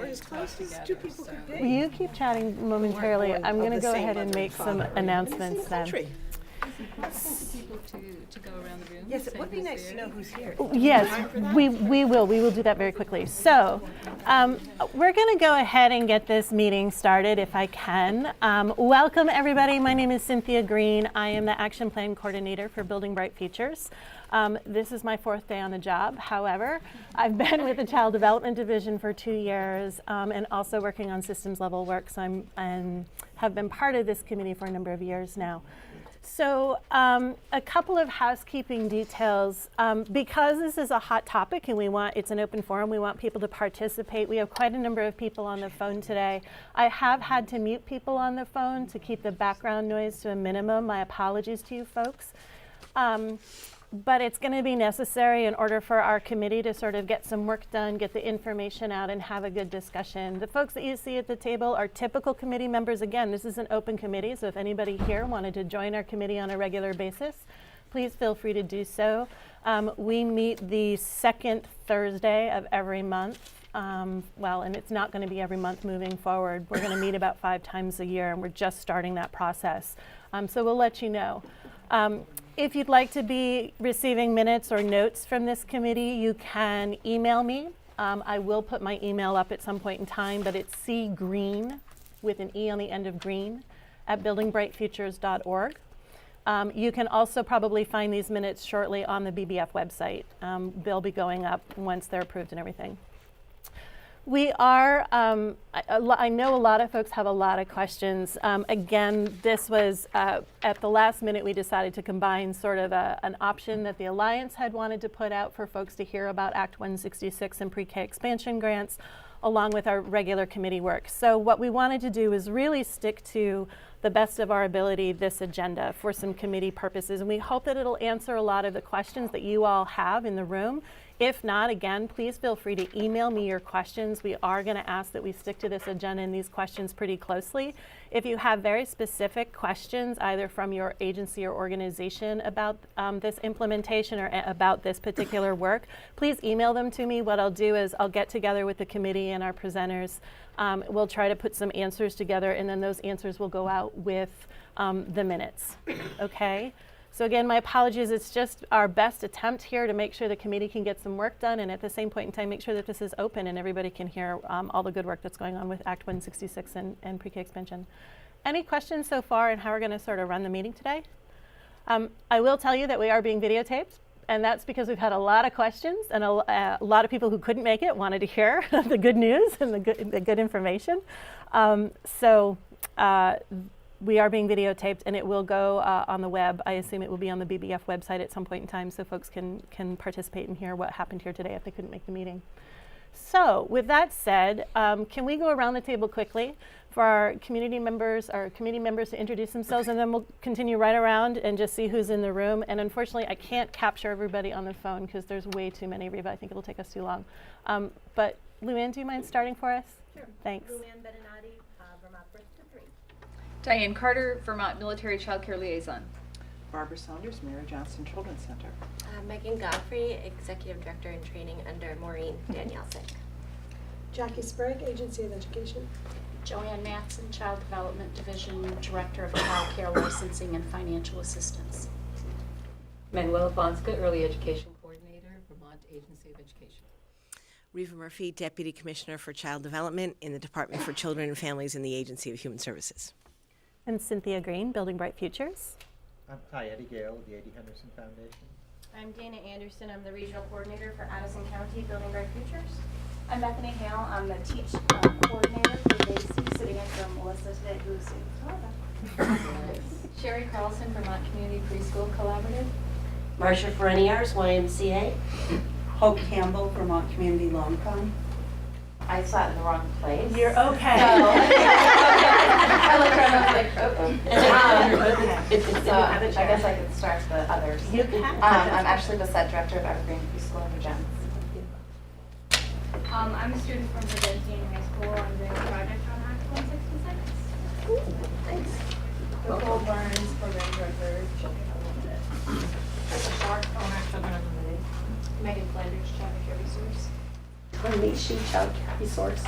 as close as two people could be. Will you keep chatting momentarily? I'm going to go ahead and make some announcements then. People to go around the room. Yes, it would be nice to know who's here. Yes, we will. We will do that very quickly. So we're going to go ahead and get this meeting started if I can. Welcome everybody. My name is Cynthia Green. I am the Action Plan Coordinator for Building Bright Futures. This is my 4th day on the job. However, I've been with the Child Development Division for 2 years and also working on systems level work. So I have been part of this committee for a number of years now. So a couple of housekeeping details. Because this is a hot topic and it's an open forum, we want people to participate. We have quite a number of people on the phone today. I have had to mute people on the phone to keep the background noise to a minimum. My apologies to you folks. But it's going to be necessary in order for our committee to sort of get some work done, get the information out, and have a good discussion. The folks that you see at the table are typical committee members. Again, this is an open committee, so if anybody here wanted to join our committee on a regular basis, please feel free to do so. We meet the 2nd Thursday of every month. And it's not going to be every month moving forward. We're going to meet about 5 times a year, and we're just starting that process. So we'll let you know. If you'd like to be receiving minutes or notes from this committee, you can email me. I will put my email up at some point in time, but it's cgreen with an E on the end of green at buildingbrightfutures.org. You can also probably find these minutes shortly on the BBF website. They'll be going up once they're approved and everything. We are, I know a lot of folks have a lot of questions. Again, this was, at the last minute, we decided to combine sort of an option that the Alliance had wanted to put out for folks to hear about Act 166 and pre-K expansion grants, along with our regular committee work. So what we wanted to do is really stick to the best of our ability this agenda for some committee purposes. And we hope that it'll answer a lot of the questions that you all have in the room. If not, again, please feel free to email me your questions. We are going to ask that we stick to this agenda and these questions pretty closely. If you have very specific questions, either from your agency or organization about this implementation or about this particular work, please email them to me. What I'll do is I'll get together with the committee and our presenters. We'll try to put some answers together, and then those answers will go out with the minutes. Okay? So again, my apologies. It's just our best attempt here to make sure the committee can get some work done, and at the same point in time, make sure that this is open and everybody can hear all the good work that's going on with Act 166 and pre-K expansion. Any questions so far on how we're going to sort of run the meeting today? I will tell you that we are being videotaped, and that's because we've had a lot of questions, and a lot of people who couldn't make it wanted to hear the good news and the good information. We are being videotaped, and it will go on the web. I assume it will be on the BBF website at some point in time, so folks can participate and hear what happened here today if they couldn't make the meeting. So with that said, can we go around the table quickly for our community members to introduce themselves, and then we'll continue right around and just see who's in the room. And unfortunately, I can't capture everybody on the phone because there's way too many, Reva. I think it'll take us too long. But Luann, do you mind starting for us? Sure. Thanks. Luann Beninati, Vermont Birth to 3. Diane Carter, Vermont Military Child Care Liaison. Barbara Saunders, Mary Johnson Children's Center. Megan Godfrey, Executive Director in Training under Maureen Danielsic. Jackie Sprague, Agency of Education. Joanne Matson, Child Development Division, Director of Child Care Licensing and Financial Assistance. Manuela Bonska, Early Education Coordinator, Vermont Agency of Education. Reva Murphy, Deputy Commissioner for Child Development in the Department for Children and Families in the Agency of Human Services. And Cynthia Green, Building Bright Futures. I'm Ty Eddie Gale of the Eddie Henderson Foundation. I'm Dana Anderson. I'm the Regional Coordinator for Addison County Building Bright Futures. I'm Bethany Hale. I'm the Teach Coordinator for BASI, sitting in for Melissa today, who's in Florida. Sherry Carlson, Vermont Community Preschool Collaborative. Marcia Fereniers, YMCA. Hope Campbell, Vermont Community Long Con. I sat in the wrong place. You're okay. I looked around and I was like, so I guess I could start the others. You can. I'm actually the set director of Evergreen Preschool in Regents. I'm a student from Virginia High School. I'm doing a project on Act 166. Thanks. Nicole Burns, Program Director, Children Unlimited. Megan Flanders, Child Care Resource. Carnation Child Care Resource.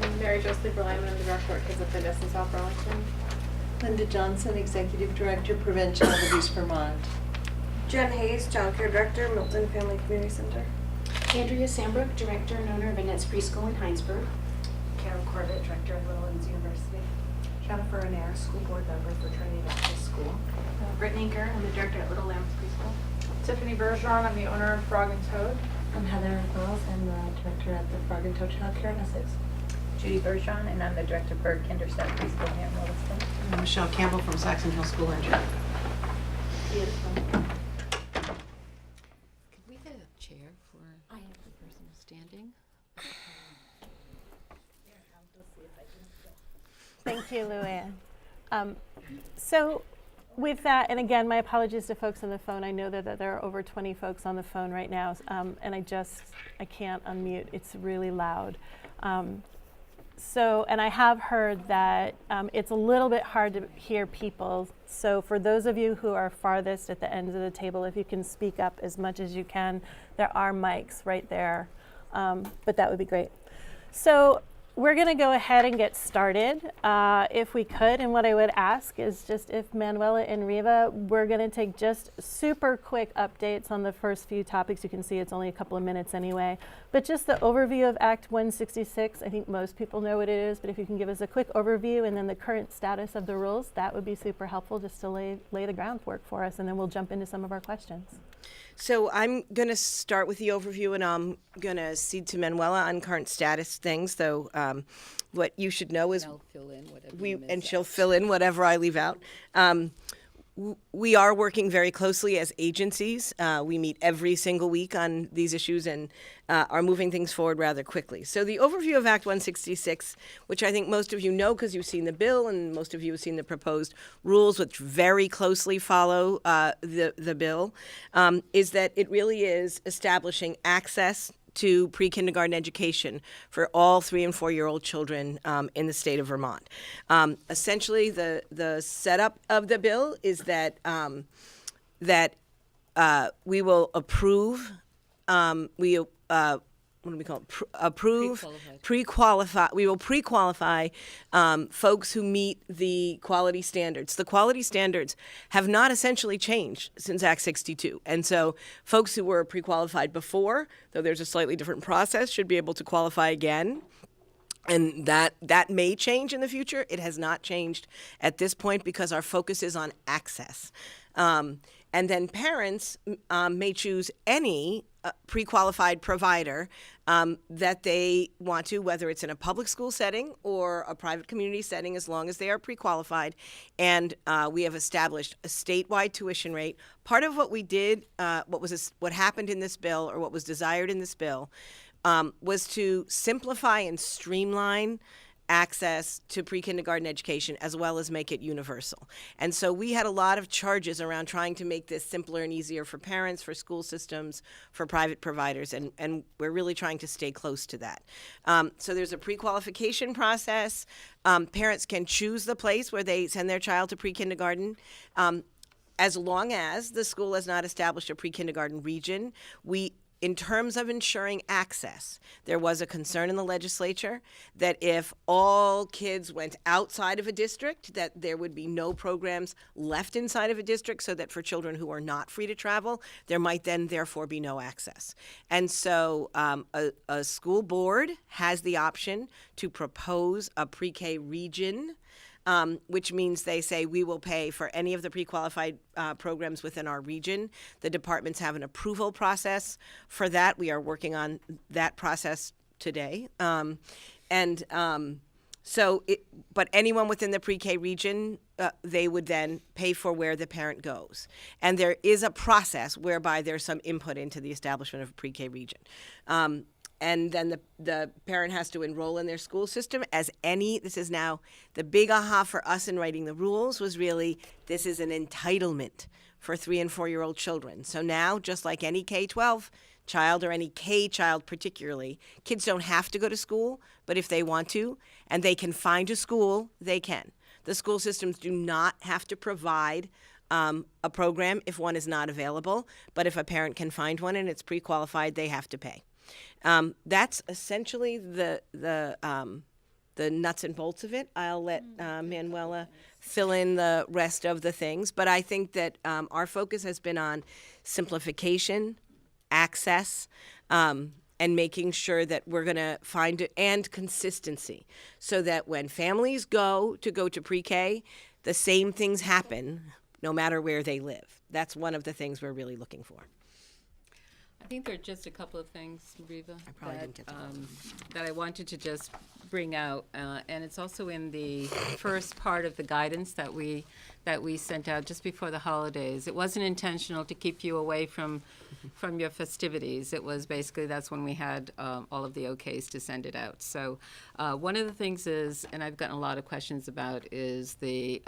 And Mary Jo Sleeper-Lyman, I'm the Director of Kids and Fitness in South Burlington. Linda Johnson, Executive Director, Prevent Child Abuse Vermont. Jen Hayes, Child Care Director, Milton Family Community Center. Andrea Sambrook, Director and owner of Annette's Preschool in Heinsberg. Carol Corbett, Director of Little Ends University. Jennifer Anair, School Board Member for Trinity Baptist School. Brittany Kerr, I'm the Director at Little Lambs Preschool. Tiffany Bergeron, I'm the owner of Frog and Toad. I'm Heather Wells, I'm the Director at the Frog and Toad Child Care in Essex. Judy Bergeron, and I'm the Director for Kinderstart Preschool here in Williston. I'm Michelle Campbell from Saxon Hill School in Jericho. Could we get a chair for the person who's standing? Thank you, Luann. So with that, and again, my apologies to folks on the phone. I know that there are over 20 folks on the phone right now, and I can't unmute. It's really loud. And I have heard that it's a little bit hard to hear people. So for those of you who are farthest at the ends of the table, if you can speak up as much as you can, there are mics right there, but that would be great. So we're going to go ahead and get started, if we could. And what I would ask is just if Manuela and Riva, we're going to take just super quick updates on the first few topics. You can see it's only a couple of minutes anyway. But just the overview of Act 166. I think most people know what it is, but if you can give us a quick overview and then the current status of the rules, that would be super helpful just to lay the groundwork for us. And then we'll jump into some of our questions. So I'm going to start with the overview, and I'm going to cede to Manuela on current status things. So what you should know is I'll fill in whatever she'll fill in whatever I leave out. We are working very closely as agencies. We meet every single week on these issues and are moving things forward rather quickly. So the overview of Act 166, which I think most of you know because you've seen the bill and most of you have seen the proposed rules, which very closely follow the bill, is that it really is establishing access to pre-kindergarten education for all 3- and 4-year-old children in the state of Vermont. Essentially, the setup of the bill is that we will approve. What do we call it? Approve, pre-qualify. We will pre-qualify folks who meet the quality standards. The quality standards have not essentially changed since Act 62. And so folks who were pre-qualified before, though there's a slightly different process, should be able to qualify again. And that may change in the future. It has not changed at this point because our focus is on access. And then parents may choose any pre-qualified provider that they want to, whether it's in a public school setting or a private community setting, as long as they are pre-qualified. And we have established a statewide tuition rate. Part of what we did, what happened in this bill, or what was desired in this bill, was to simplify and streamline access to pre-kindergarten education as well as make it universal. And so we had a lot of charges around trying to make this simpler and easier for parents, for school systems, for private providers, and we're really trying to stay close to that. So there's a pre-qualification process. Parents can choose the place where they send their child to pre-kindergarten. As long as the school has not established a pre-kindergarten region, in terms of ensuring access, there was a concern in the legislature that if all kids went outside of a district, that there would be no programs left inside of a district, so that for children who are not free to travel, there might then therefore be no access. And so a school board has the option to propose a pre-K region, which means they say we will pay for any of the pre-qualified programs within our region. The departments have an approval process for that. We are working on that process today. But anyone within the pre-K region, they would then pay for where the parent goes. And there is a process whereby there's some input into the establishment of a pre-K region. And then the parent has to enroll in their school system this is now the big aha for us in writing the rules was really, this is an entitlement for 3- and 4-year-old children. So now, just like any K-12 child or any K child particularly, kids don't have to go to school, but if they want to and they can find a school, they can. The school systems do not have to provide a program if one is not available, but if a parent can find one and it's pre-qualified, they have to pay. That's essentially the the nuts and bolts of it. I'll let Manuela fill in the rest of the things. But I think that our focus has been on simplification, access, and making sure that we're going to find it, and consistency, so that when families go to pre-K, the same things happen no matter where they live. That's one of the things we're really looking for. I think there are just a couple of things, Riva, probably didn't get to all that I wanted to just bring out, and it's also in the first part of the guidance that we sent out just before the holidays. It wasn't intentional to keep you away from your festivities. It was basically that's when we had all of the okays to send it out. So one of the things is, and I've gotten a lot of questions about, is the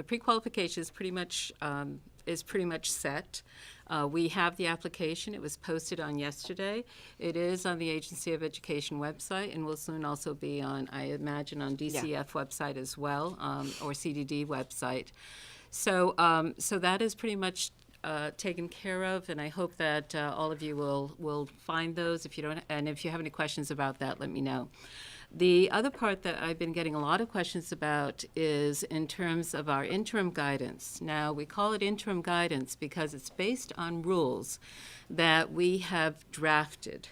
pre-qualification is pretty much set. We have the application. It was posted on yesterday. It is on the Agency of Education website, and will soon also be on, I imagine, on DCF website as well, or CDD website. So that is pretty much taken care of, and I hope that all of you will find those. If you don't, and if you have any questions about that, let me know. The other part that I've been getting a lot of questions about is in terms of our interim guidance. Now, we call it interim guidance because it's based on rules that we have drafted.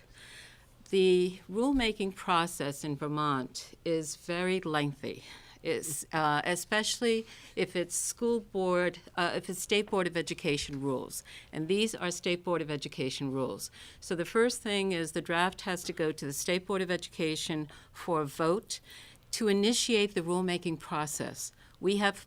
The rulemaking process in Vermont is very lengthy. Especially if it's state Board of Education rules. And these are State Board of Education rules. So the first thing is the draft has to go to the State Board of Education for a vote to initiate the rulemaking process. We have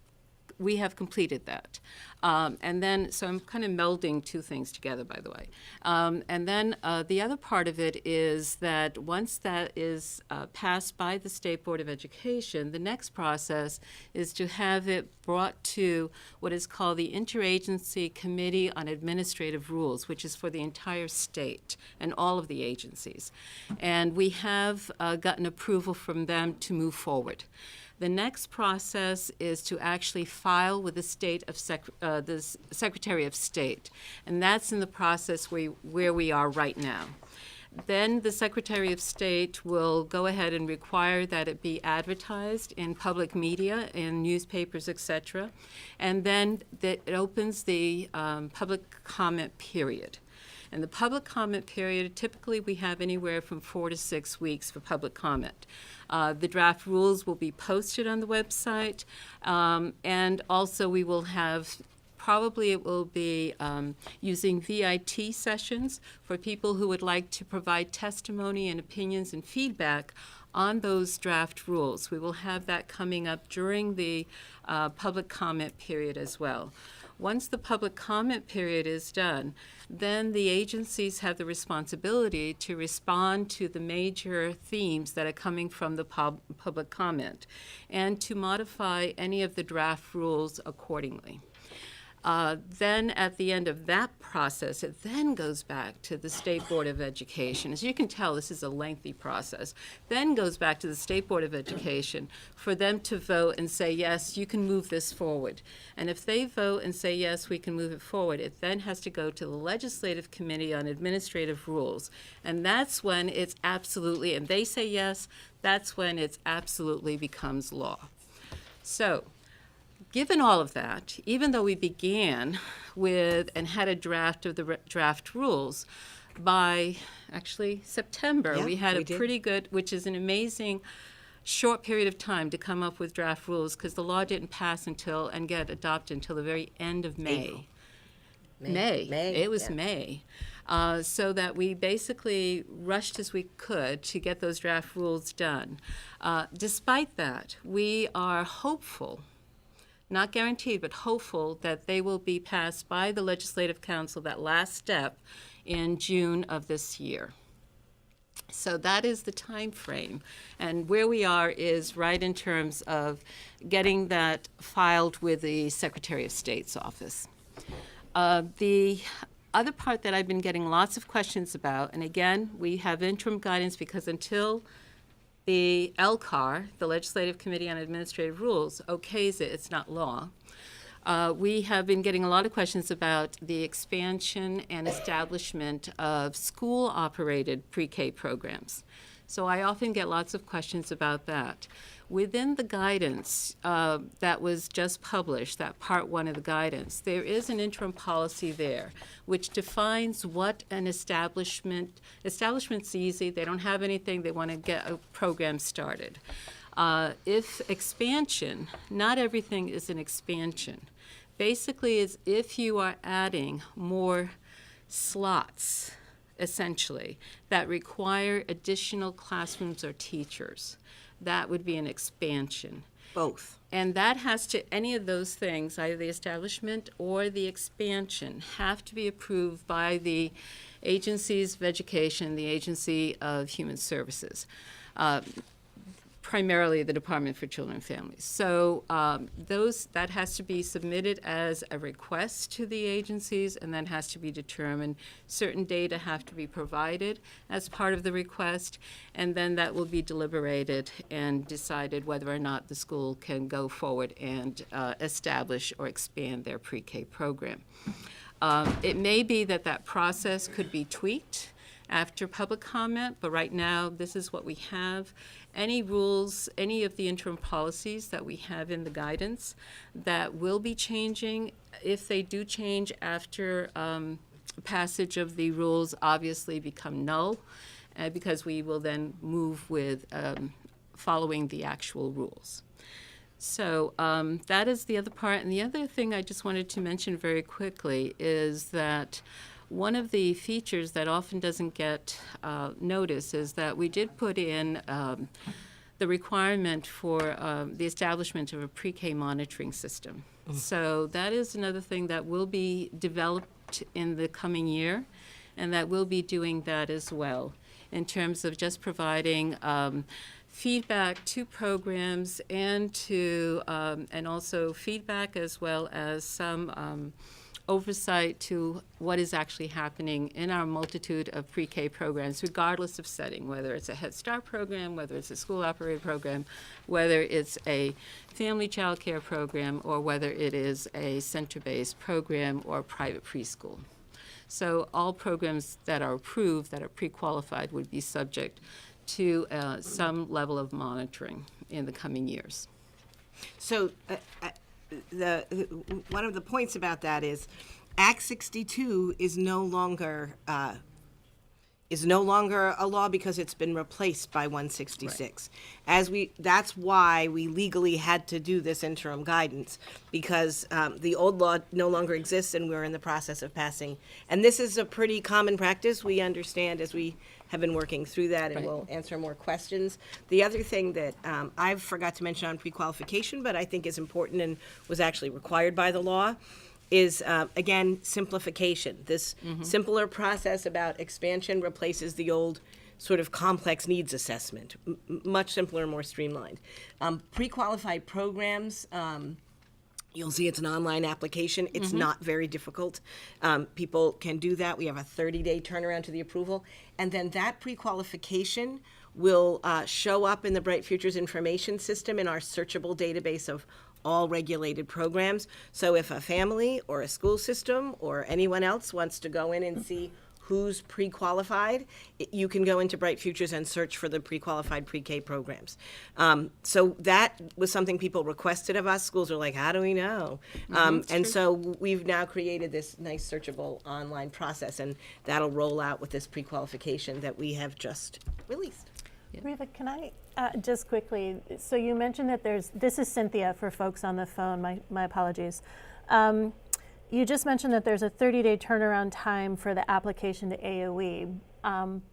completed that. And then, so I'm kind of melding two things together, by the way. And then the other part of it is that once that is passed by the State Board of Education, the next process is to have it brought to what is called the Interagency Committee on Administrative Rules, which is for the entire state and all of the agencies. And we have gotten approval from them to move forward. The next process is to actually file with the Secretary of State, and that's in the process where we are right now. Then the Secretary of State will go ahead and require that it be advertised in public media, in newspapers, etc., and then it opens the public comment period. And the public comment period, typically we have anywhere from 4 to 6 weeks for public comment. The draft rules will be posted on the website, and also we will have, probably it will be using VIT sessions for people who would like to provide testimony and opinions and feedback on those draft rules. We will have that coming up during the public comment period as well. Once the public comment period is done, then the agencies have the responsibility to respond to the major themes that are coming from the public comment and to modify any of the draft rules accordingly. Then at the end of that process, it then goes back to the State Board of Education. As you can tell, this is a lengthy process. Then goes back to the State Board of Education for them to vote and say, yes, you can move this forward. And if they vote and say, yes, we can move it forward, it then has to go to the Legislative Committee on Administrative Rules. And that's when it's absolutely, and they say yes, that's when it absolutely becomes law. So, given all of that, even though we began with and had a draft of the draft rules, by actually September, we had a pretty good, which is an amazing short period of time to come up with draft rules because the law didn't pass until and get adopted until the very end of May. May. It was May. So that we basically rushed as we could to get those draft rules done. Despite that, we are hopeful, not guaranteed, but hopeful that they will be passed by the Legislative Council, that last step, in June of this year. So that is the time frame. And where we are is right in terms of getting that filed with the Secretary of State's office. The other part that I've been getting lots of questions about, and again, we have interim guidance because until the LCAR, the Legislative Committee on Administrative Rules, okays it, it's not law. We have been getting a lot of questions about the expansion and establishment of school-operated pre-K programs. So I often get lots of questions about that. Within the guidance that was just published, that part 1 of the guidance, there is an interim policy there which defines what an establishment's easy, they don't have anything, they want to get a program started. If expansion, not everything is an expansion. Basically, is if you are adding more slots, essentially, that require additional classrooms or teachers, that would be an expansion. Both. And that has to, any of those things, either the establishment or the expansion, have to be approved by the agencies of education, the Agency of Human Services, primarily the Department for Children and Families. So that has to be submitted as a request to the agencies, and then has to be determined. Certain data have to be provided as part of the request, and then that will be deliberated and decided whether or not the school can go forward and establish or expand their pre-K program. It may be that that process could be tweaked after public comment, but right now this is what we have. Any rules, any of the interim policies that we have in the guidance that will be changing, if they do change after passage of the rules, obviously become null, because we will then move with following the actual rules. So that is the other part. And the other thing I just wanted to mention very quickly is that one of the features that often doesn't get noticed is that we did put in the requirement for the establishment of a pre-K monitoring system. So that is another thing that will be developed in the coming year, and that will be doing that as well in terms of just providing feedback to programs and to and also feedback as well as some oversight to what is actually happening in our multitude of pre-K programs, regardless of setting, whether it's a Head Start program, whether it's a school-operated program, whether it's a family child care program, or whether it is a center-based program or private preschool. So all programs that are approved, that are pre-qualified, would be subject to some level of monitoring in the coming years. So one of the points about that is Act 62 is no longer a law because it's been replaced by 166. Right. That's why we legally had to do this interim guidance, because the old law no longer exists and we're in the process of passing. And this is a pretty common practice, we understand, as we have been working through that, and we'll answer more questions. The other thing that I forgot to mention on pre-qualification, but I think is important and was actually required by the law, is, again, simplification. This simpler process about expansion replaces the old sort of complex needs assessment, much simpler and more streamlined. Pre-qualified programs, you'll see it's an online application. It's not very difficult. People can do that. We have a 30-day turnaround to the approval. And then that pre-qualification will show up in the Bright Futures information system in our searchable database of all regulated programs. So if a family or a school system or anyone else wants to go in and see who's pre-qualified, you can go into Bright Futures and search for the pre-qualified pre-K programs. So that was something people requested of us. Schools are like, how do we know? And so we've now created this nice searchable online process, and that'll roll out with this pre-qualification that we have just released. Reva, can I just quickly, so you mentioned that this is Cynthia for folks on the phone, my apologies. You just mentioned that there's a 30-day turnaround time for the application to AOE,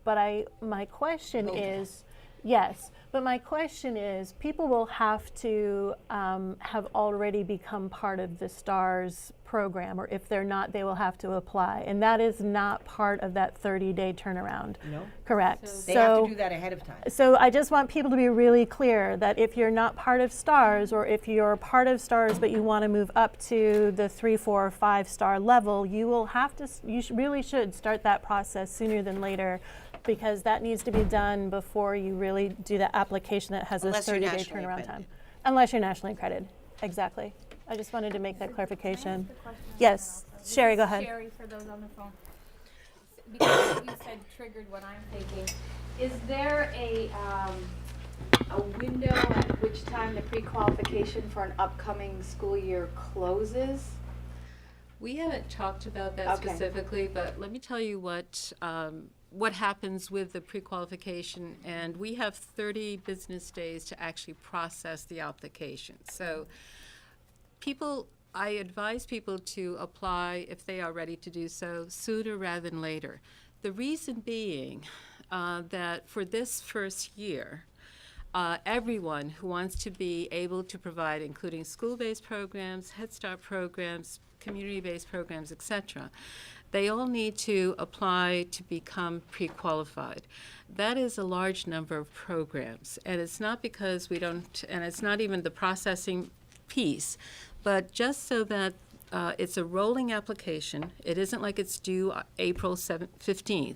but my question is, yes, but my question is, people will have to have already become part of the STARS program, or if they're not, they will have to apply, and that is not part of that 30-day turnaround. No. Correct. So they have to do that ahead of time. So I just want people to be really clear that if you're not part of STARS, or if you're part of STARS but you want to move up to the 3, 4, or 5-star level, you will have to. You really should start that process sooner than later, because that needs to be done before you really do the application that has a 30-day turnaround time. Unless you're nationally accredited. Exactly. I just wanted to make that clarification. Yes, Sherry, go ahead. Sherry, for those on the phone. because you said triggered what I'm thinking, is there a window at which time the pre-qualification for an upcoming school year closes? We haven't talked about that Okay. specifically, but let me tell you what happens with the pre-qualification, and we have 30 business days to actually process the application. So I advise people to apply, if they are ready to do so, sooner rather than later. The reason being that for this first year, everyone who wants to be able to provide, including school-based programs, Head Start programs, community-based programs, etc., they all need to apply to become pre-qualified. That is a large number of programs, and it's not because we don't, and it's not even the processing piece, but just so that it's a rolling application. It isn't like it's due April 15th,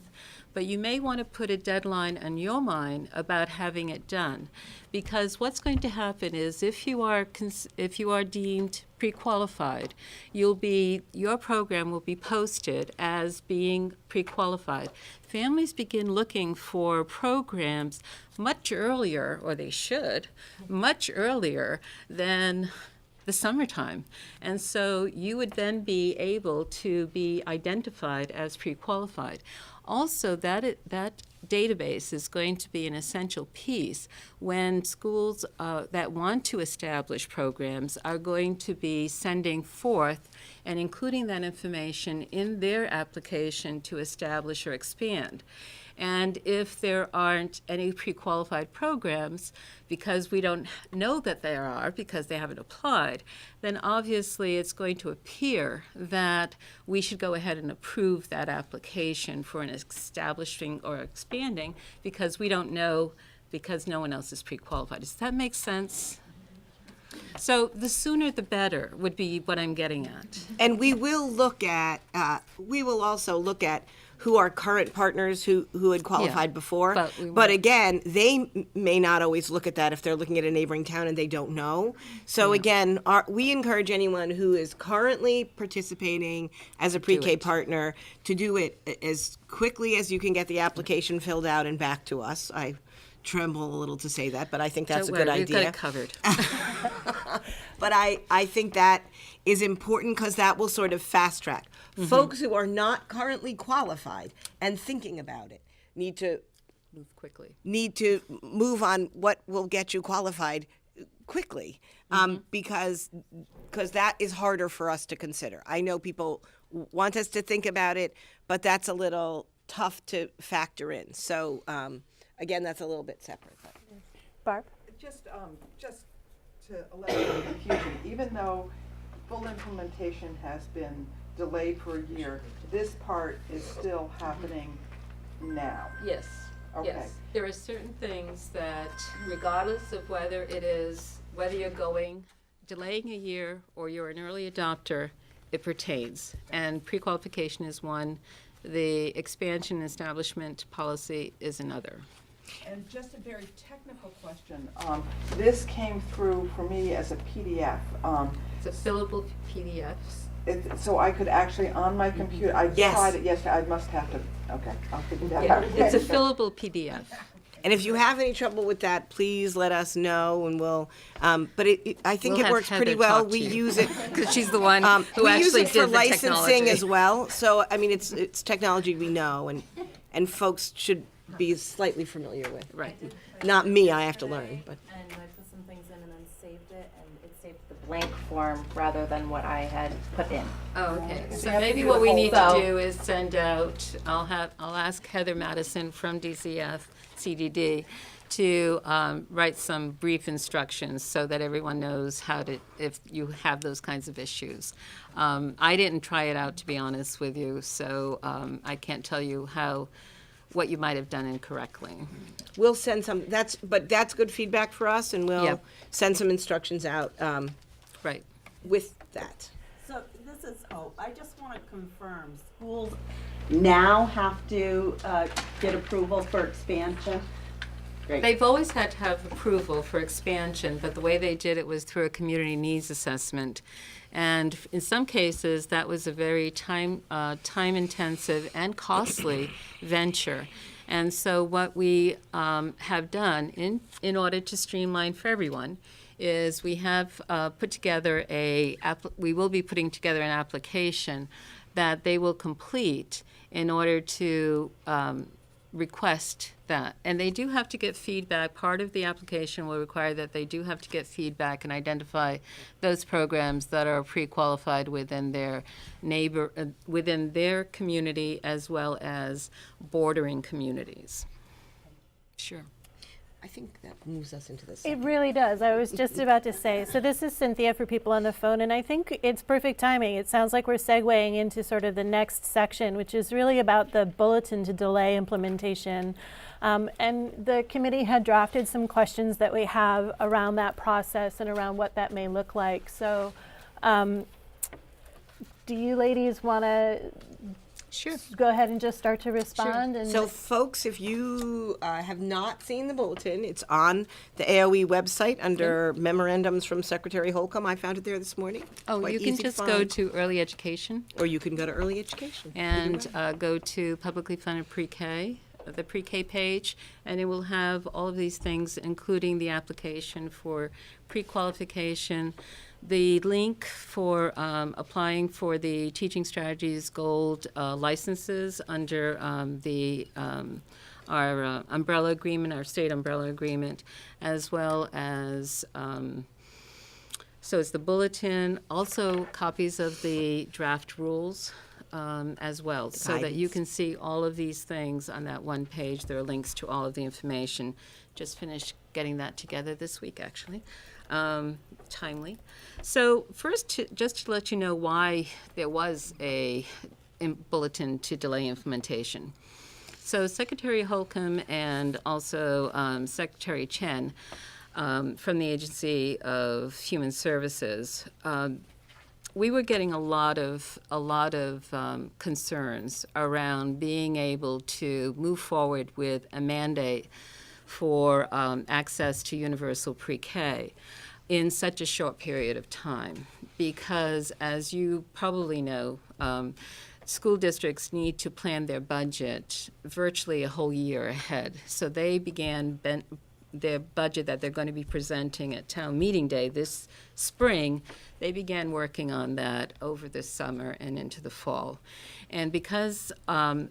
but you may want to put a deadline on your mind about having it done, because what's going to happen is if you are deemed pre-qualified, your program will be posted as being pre-qualified. Families begin looking for programs much earlier, or they should, much earlier than the summertime. And so you would then be able to be identified as pre-qualified. Also, that database is going to be an essential piece when schools that want to establish programs are going to be sending forth and including that information in their application to establish or expand. And if there aren't any pre-qualified programs, because we don't know that there are, because they haven't applied, then obviously it's going to appear that we should go ahead and approve that application for an establishing or expanding, because we don't know, because no one else is pre-qualified. Does that make sense? So the sooner the better would be what I'm getting at. And we will also look at who are current partners who had qualified before. But again, they may not always look at that if they're looking at a neighboring town and they don't know. So again, we encourage anyone who is currently participating as a pre-K partner to do it as quickly as you can get the application filled out and back to us. I tremble a little to say that, but I think that's a good idea. We've got it covered. But I think that is important because that will sort of fast track. Mm-hmm. Folks who are not currently qualified and thinking about it need to move on what will get you qualified quickly, because that is harder for us to consider. I know people want us to think about it, but that's a little tough to factor in. So again, that's a little bit separate. But. Barb? Just to allay the confusion, even though full implementation has been delayed for a year, this part is still happening now. Yes. Okay. Yes. There are certain things that, regardless of whether you're delaying a year or you're an early adopter, it pertains. And pre-qualification is one. The expansion and establishment policy is another. And just a very technical question. This came through for me as a PDF. It's a fillable PDF. So I could actually, on my computer, I tried it yesterday, I must have to, okay, I'll figure that out. It's a fillable PDF. And if you have any trouble with that, please let us know, and we'll. But I think it works pretty well. We use it because she's the one who actually use it for did the licensing technology. as well. So I mean, it's technology we know, and folks should be slightly familiar with. Right. Not me. I have to learn. But. And I put some things in and then saved it, and it saved the blank form rather than what I had put in. Oh, okay. So maybe what we need to do is send out. I'll ask Heather Madison from DCF CDD to write some brief instructions so that everyone knows how to, if you have those kinds of issues. I didn't try it out, to be honest with you, so I can't tell you what you might have done incorrectly. We'll send some. That's good feedback for us, and we'll send some instructions out. Right. With that. So this is Hope. I just want to confirm schools now have to get approval for expansion. They've always had to have approval for expansion, but the way they did it was through a community needs assessment. And in some cases, that was a very time-intensive and costly venture. And so what we have done in order to streamline for everyone is we have put together we will be putting together an application that they will complete in order to request that. And they do have to get feedback. Part of the application will require that they do have to get feedback and identify those programs that are pre-qualified within their within their community as well as bordering communities. Sure. I think that moves us into the It second. really does. I was just about to say. So this is Cynthia for people on the phone, and I think it's perfect timing. It sounds like we're segueing into sort of the next section, which is really about the bulletin to delay implementation. And the committee had drafted some questions that we have around that process and around what that may look like. So do you ladies want to go ahead and just start to respond? And So folks, if you have not seen the bulletin, it's on the AOE website under memorandums from Secretary Holcomb. I found it there this morning. Oh, Quite you can easy to just go find. to early education. Or you can go to early education. And go to publicly funded pre-K, the pre-K page, and it will have all of these things, including the application for pre-qualification, the link for applying for the Teaching Strategies Gold licenses under our umbrella agreement, our state umbrella agreement, as well as so it's the bulletin, also copies of the draft rules as well, so that you can see all of these things on that one page. There are links to all of the information. Just finished getting that together this week, actually. Timely. So first, just to let you know why there was a bulletin to delay implementation. So Secretary Holcomb and also Secretary Chen from the Agency of Human Services, we were getting a lot of concerns around being able to move forward with a mandate for access to universal pre-K in such a short period of time. Because as you probably know, school districts need to plan their budget virtually a whole year ahead. So they began their budget that they're going to be presenting at town meeting day this spring. They began working on that over the summer and into the fall. And because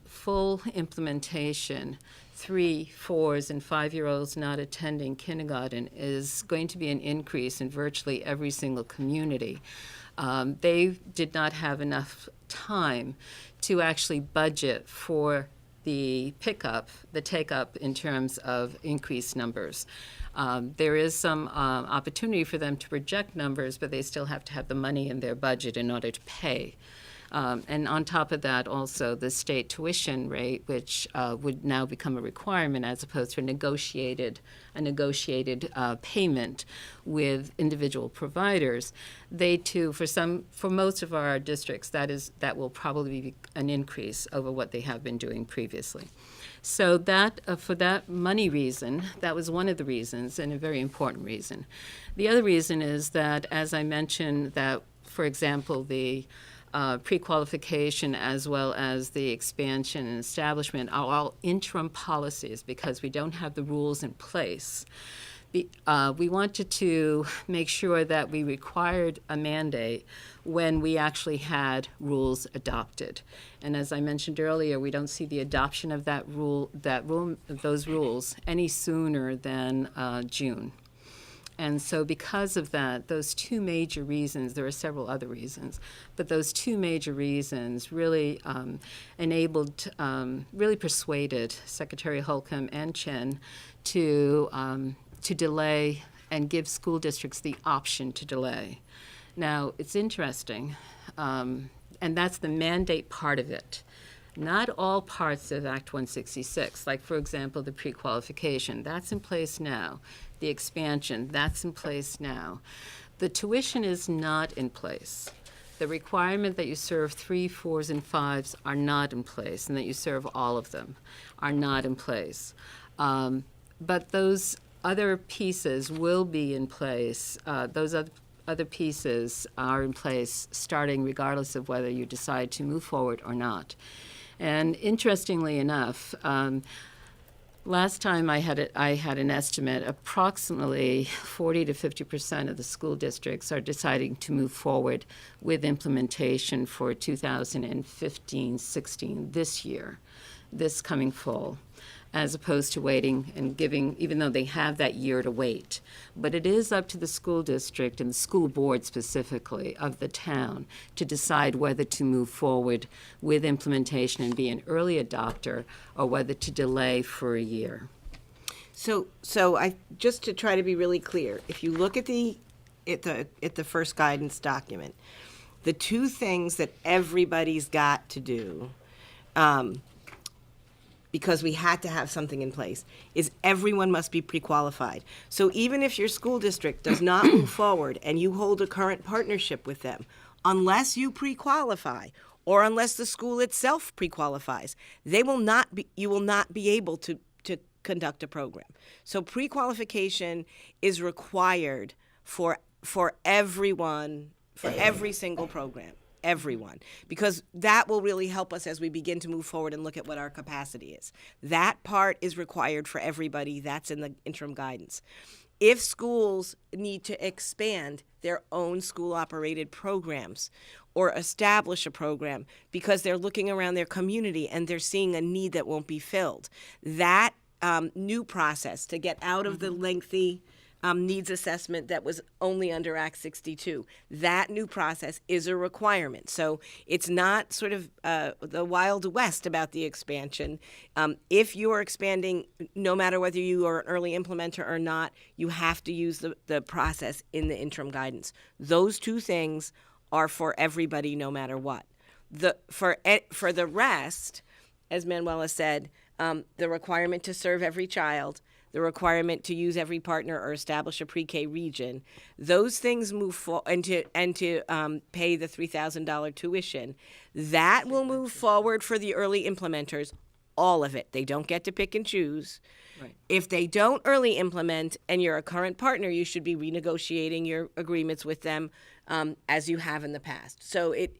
full implementation, 3, 4s, and 5-year-olds not attending kindergarten is going to be an increase in virtually every single community. They did not have enough time to actually budget for the take-up in terms of increased numbers. There is some opportunity for them to project numbers, but they still have to have the money in their budget in order to pay. And on top of that, also the state tuition rate, which would now become a requirement as opposed to a negotiated payment with individual providers. They too, for most of our districts, that will probably be an increase over what they have been doing previously. So that for that money reason, that was one of the reasons, and a very important reason. The other reason is that, as I mentioned, that for example the pre-qualification as well as the expansion and establishment are all interim policies because we don't have the rules in place. We wanted to make sure that we required a mandate when we actually had rules adopted. And as I mentioned earlier, we don't see the adoption of those rules any sooner than June. And so because of that, those two major reasons, there are several other reasons, but those two major reasons really really persuaded Secretary Holcomb and Chen to delay and give school districts the option to delay. Now, it's interesting, and that's the mandate part of it. Not all parts of Act 166, like, for example, the pre-qualification, that's in place now. The expansion, that's in place now. The tuition is not in place. The requirement that you serve 3, 4s, and 5s are not in place, and that you serve all of them are not in place. But those other pieces will be in place. Those other pieces are in place starting regardless of whether you decide to move forward or not. And interestingly enough, last time I had an estimate, approximately 40 to 50% of the school districts are deciding to move forward with implementation for 2015-16 this year, this coming fall, as opposed to waiting and giving, even though they have that year to wait. But it is up to the school district and the school board specifically of the town to decide whether to move forward with implementation and be an early adopter or whether to delay for a year. So I just to try to be really clear, if you look at the first guidance document, the two things that everybody's got to do, because we had to have something in place, is everyone must be pre-qualified. So even if your school district does not move forward and you hold a current partnership with them, unless you pre-qualify or unless the school itself pre-qualifies, you will not be able to conduct a program. So pre-qualification is required for everyone, for every single program. Everyone, because that will really help us as we begin to move forward and look at what our capacity is. That part is required for everybody. That's in the interim guidance. If schools need to expand their own school-operated programs or establish a program because they're looking around their community and they're seeing a need that won't be filled, that new process to get out of the lengthy needs assessment that was only under Act 62. That new process is a requirement. So it's not sort of the Wild West about the expansion. If you are expanding, no matter whether you are an early implementer or not, you have to use the process in the interim guidance. Those two things are for everybody, no matter what. For the rest, as Manuela said, the requirement to serve every child, the requirement to use every partner or establish a pre-K region, those things move forward, and to pay the $3,000 tuition, that will move forward for the early implementers, all of it. They don't get to pick and choose. Right. If they don't early implement and you're a current partner, you should be renegotiating your agreements with them as you have in the past. So it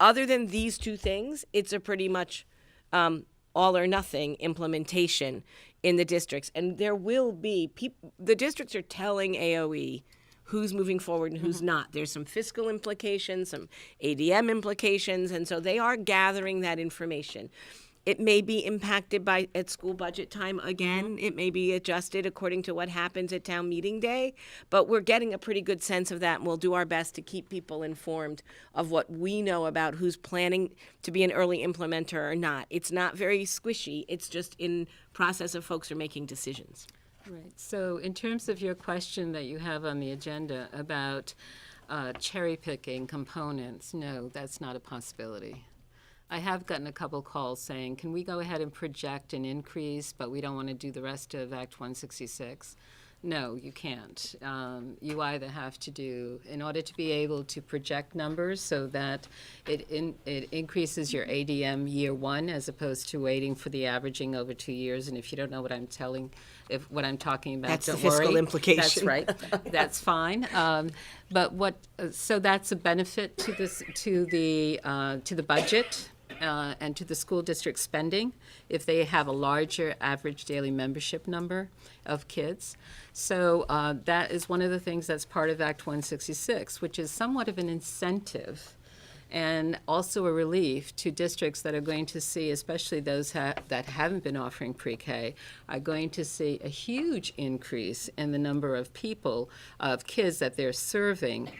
other than these two things, it's a pretty much all or nothing implementation in the districts. And there will be the districts are telling AOE who's moving forward and who's not. There's some fiscal implications, some ADM implications, and so they are gathering that information. It may be impacted at school budget time again. It may be adjusted according to what happens at town meeting day, but we're getting a pretty good sense of that, and we'll do our best to keep people informed of what we know about who's planning to be an early implementer or not. It's not very squishy. It's just in process of folks are making decisions. Right. So in terms of your question that you have on the agenda about cherry picking components, no, that's not a possibility. I have gotten a couple calls saying, can we go ahead and project an increase, but we don't want to do the rest of Act 166? No, you can't. You either have to do, in order to be able to project numbers so that it increases your ADM year one as opposed to waiting for the averaging over 2 years. And if you don't know what I'm talking about, that's don't the fiscal worry. implication. That's right. That's fine. But so that's a benefit to the budget. And to the school district spending if they have a larger average daily membership number of kids. So that is one of the things that's part of Act 166, which is somewhat of an incentive and also a relief to districts that are going to see, especially those that haven't been offering pre-K, are going to see a huge increase in the number of kids that they're serving.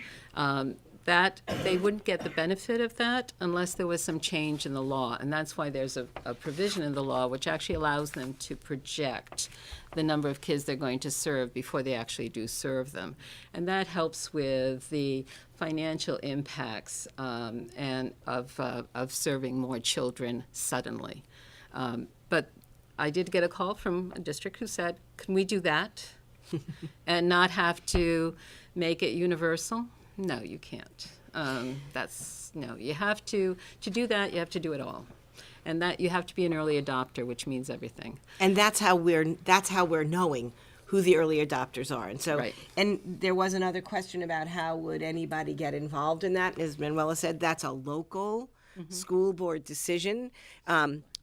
That they wouldn't get the benefit of that unless there was some change in the law. And that's why there's a provision in the law which actually allows them to project the number of kids they're going to serve before they actually do serve them. And that helps with the financial impacts and of serving more children suddenly. But I did get a call from a district who said, can we do that and not have to make it universal? No, you can't. No, you have to do that, you have to do it all. And that you have to be an early adopter, which means everything. And that's how we're knowing who the early adopters are. And so, Right. and there was another question about how would anybody get involved in that. As Manuela said, that's a local school board decision.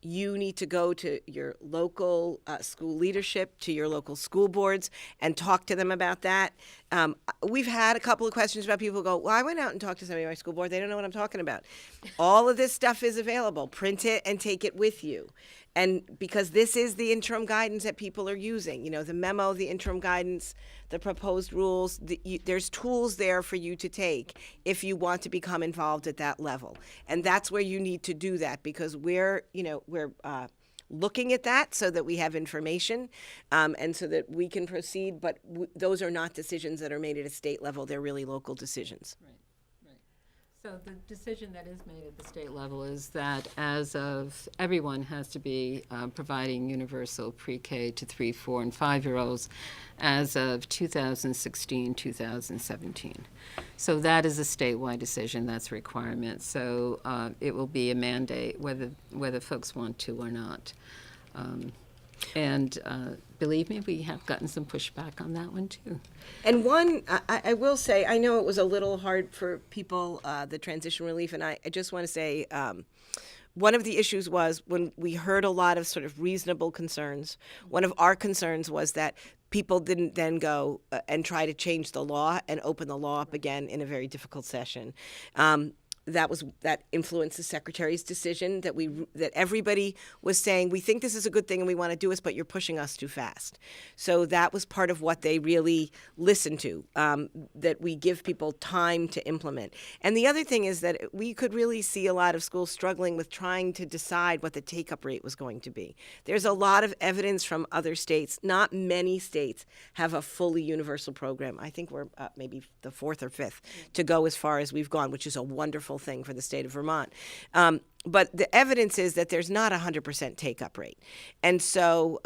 You need to go to your local school leadership, to your local school boards, and talk to them about that. We've had a couple of questions about people who go, well, I went out and talked to somebody at my school board. They don't know what I'm talking about. All of this stuff is available. Print it and take it with you. And because this is the interim guidance that people are using, you know, the memo, the interim guidance, the proposed rules, there's tools there for you to take if you want to become involved at that level. And that's where you need to do that, because we're looking at that so that we have information and so that we can proceed. But those are not decisions that are made at a state level. They're really local decisions. Right. So the decision that is made at the state level is that as of, everyone has to be providing universal pre-K to 3, 4, and 5-year-olds as of 2016, 2017. So that is a statewide decision, that's a requirement. So it will be a mandate whether folks want to or not. And believe me, we have gotten some pushback on that one too. And one, I will say, I know it was a little hard for people, the transition relief, and I just want to say, one of the issues was when we heard a lot of sort of reasonable concerns, one of our concerns was that people didn't then go and try to change the law and open the law up again in a very difficult session. That influenced the secretary's decision that everybody was saying, we think this is a good thing and we want to do this, but you're pushing us too fast. So that was part of what they really listened to, that we give people time to implement. And the other thing is that we could really see a lot of schools struggling with trying to decide what the take-up rate was going to be. There's a lot of evidence from other states. Not many states have a fully universal program. I think we're maybe the 4th or 5th to go as far as we've gone, which is a wonderful thing for the state of Vermont. But the evidence is that there's not a 100% take-up rate. And so,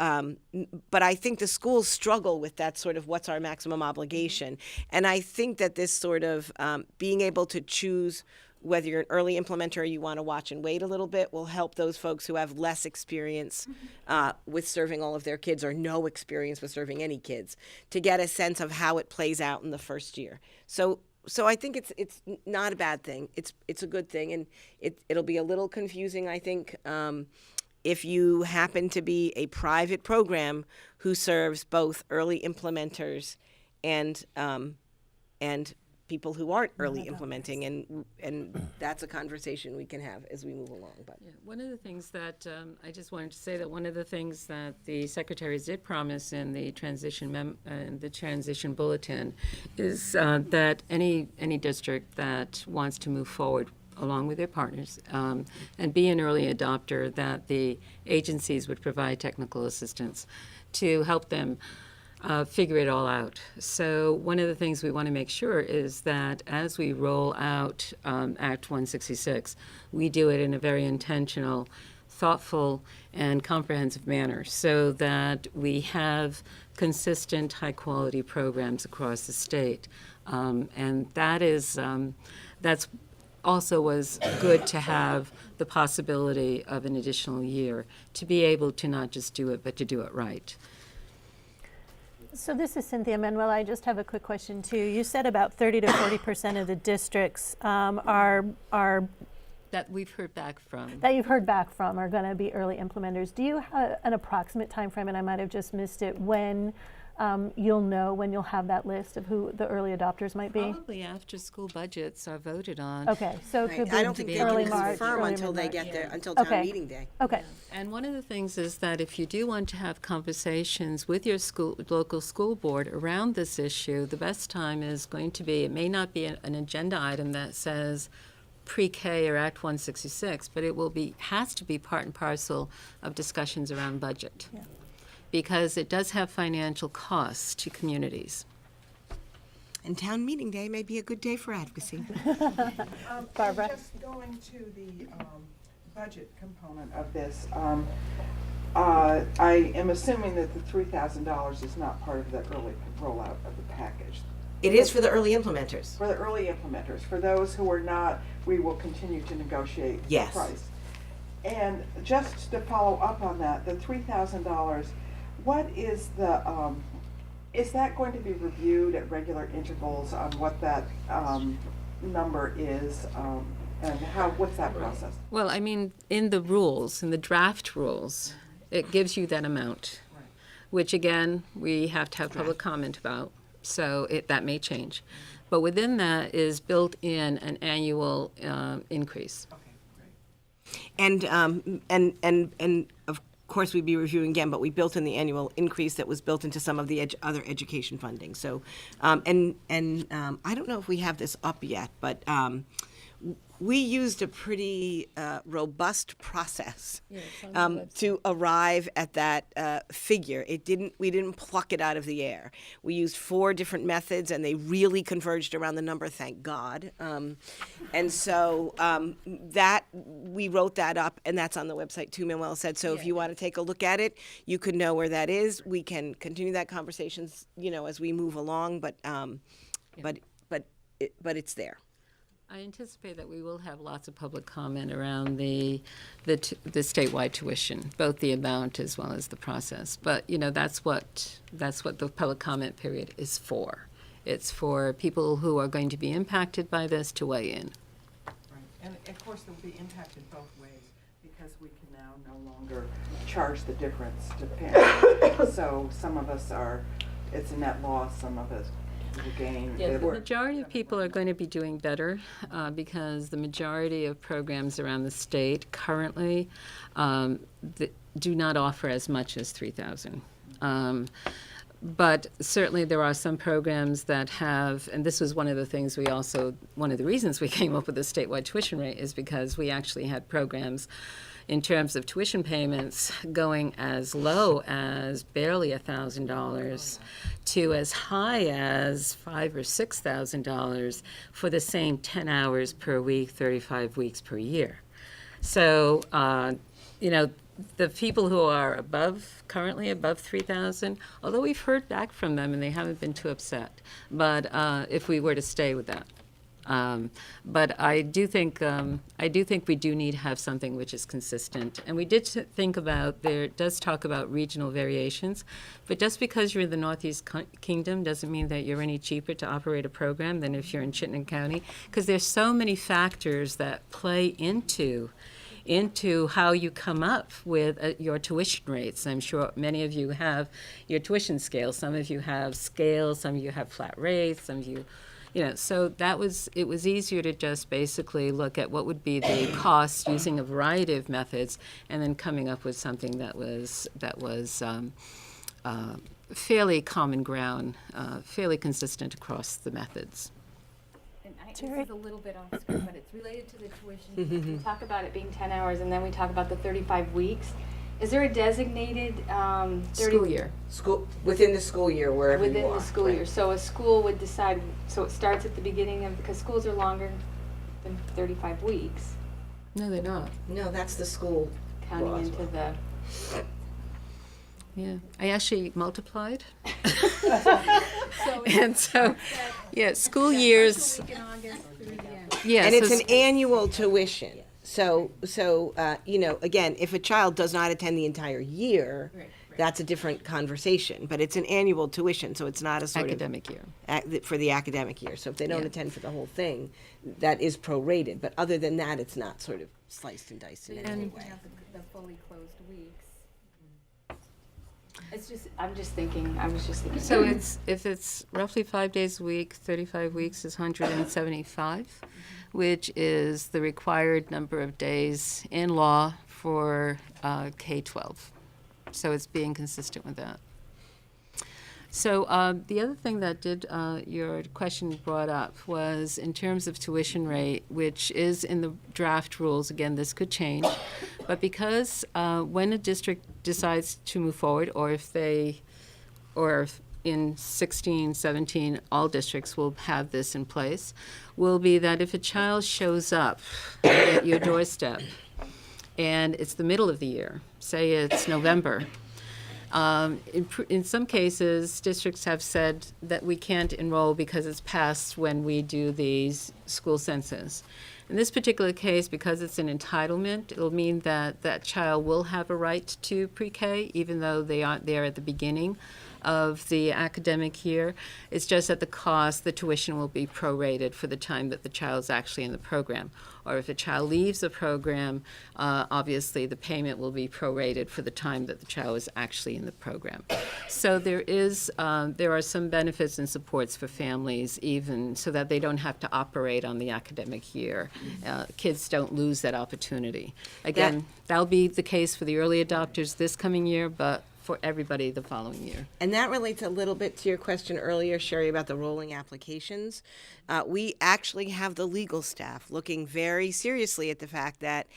but I think the schools struggle with that sort of what's our maximum obligation. And I think that this sort of being able to choose whether you're an early implementer or you want to watch and wait a little bit will help those folks who have less experience with serving all of their kids or no experience with serving any kids to get a sense of how it plays out in the first year. So I think it's not a bad thing. It's a good thing, and it'll be a little confusing, I think, if you happen to be a private program who serves both early implementers and people who aren't early implementing, and that's a conversation we can have as we move along. But yeah, one of the things that I just wanted to say that one of the things that the secretaries did promise in the transition bulletin is that any district that wants to move forward along with their partners and be an early adopter, that the agencies would provide technical assistance to help them figure it all out. So one of the things we want to make sure is that as we roll out Act 166, we do it in a very intentional, thoughtful, and comprehensive manner so that we have consistent, high-quality programs across the state. And that is, that's also was good to have the possibility of an additional year to be able to not just do it, but to do it right. So this is Cynthia. Manuel, I just have a quick question too. You said about 30 to 40% of the districts are that we've heard back from. That you've heard back from are going to be early implementers. Do you have an approximate time frame, and I might have just missed it, when you'll know, when you'll have that list of who the early adopters might be? Probably after school budgets are voted on. Okay, so it could be I don't think they early can March, confirm early until they mid-March. get there, until town meeting day. Okay. And one of the things is that if you do want to have conversations with your local school board around this issue, the best time is going to be, it may not be an agenda item that says pre-K or Act 166, but it has to be part and parcel of discussions around budget. Yeah. Because it does have financial costs to communities. And town meeting day may be a good day for advocacy. Barbara? Just going to the budget component of this, I am assuming that the $3,000 is not part of the early rollout of the package. It is for the early implementers. For the early implementers. For those who are not, we will continue to negotiate the price. And just to follow up on that, the $3,000, what is the, is that going to be reviewed at regular intervals on what that number is, and what's that process? Well, I mean, in the rules, in the draft rules, it gives you that amount, which again, we have to have public comment about, so that may change. But within that is built in an annual increase. And of course, we'd be reviewing again, but we built in the annual increase that was built into some of the other education funding. So, I don't know if we have this up yet, but we used a pretty robust process to arrive at that figure. We didn't pluck it out of the air. We used 4 different methods, and they really converged around the number, thank God. And so that we wrote that up, and that's on the website too, Manuel said. So if you want to take a look at it, you could know where that is. We can continue that conversation, as we move along, but it's there. I anticipate that we will have lots of public comment around the statewide tuition, both the amount as well as the process. But that's what the public comment period is for. It's for people who are going to be impacted by this to weigh in. Right, and of course they'll be impacted both ways because we can now no longer charge the difference to parents. So some of us it's a net loss. Some of us. Yeah, the majority of people are going to be doing better because the majority of programs around the state currently do not offer as much as $3,000. But certainly there are some programs that have, and this was one of the reasons we came up with the statewide tuition rate is because we actually had programs in terms of tuition payments going as low as barely $1,000 to as high as $5,000 or $6,000 for the same 10 hours per week, 35 weeks per year. So, the people who are currently above 3,000, although we've heard back from them and they haven't been too upset, but if we were to stay with that. But I do think we do need to have something which is consistent. And we did there does talk about regional variations, but just because you're in the Northeast Kingdom doesn't mean that you're any cheaper to operate a program than if you're in Chittenden County, because there's so many factors that play into how you come up with your tuition rates. I'm sure many of you have your tuition scales. Some of you have scales, some of you have flat rates, some of you, so it was easier to just basically look at what would be the cost using a variety of methods and then coming up with something that was fairly common ground, fairly consistent across the methods. This is a little bit off script, but it's related to the tuition. We talk about it being 10 hours, and then we talk about the 35 weeks. Is there a designated school year? Within the school year, wherever you are. Within the school year. So a school would decide, so it starts at the beginning because schools are longer than 35 weeks. No, they're not. No, that's the school. Counting into the... Yeah, I actually multiplied. School years. Yeah, and it's an annual tuition. So again, if a child does not attend the entire year, that's a different conversation. But it's an annual tuition, so it's not a sort academic year for the academic year. So if they don't attend for the whole thing, that is prorated. But other than that, it's not sort of sliced and diced in any way. The fully closed weeks. I was just thinking. So if it's roughly 5 days a week, 35 weeks is 175, which is the required number of days in law for K-12. So it's being consistent with that. So the other thing that your question brought up was in terms of tuition rate, which is in the draft rules. Again, this could change, but because when a district decides to move forward, or if in 16, 17, all districts will have this in place, will be that if a child shows up at your doorstep and it's the middle of the year, say it's November, in some cases, districts have said that we can't enroll because it's past when we do these school census. In this particular case, because it's an entitlement, it'll mean that that child will have a right to pre-K, even though they aren't there at the beginning of the academic year. It's just that the cost, the tuition will be prorated for the time that the child is actually in the program. Or if a child leaves the program, obviously the payment will be prorated for the time that the child is actually in the program. So there are some benefits and supports for families, even so that they don't have to operate on the academic year. Kids don't lose that opportunity. Again, that'll be the case for the early adopters this coming year, but for everybody the following year. And that relates a little bit to your question earlier, Sherry, about the rolling applications. We actually have the legal staff looking very seriously at the fact that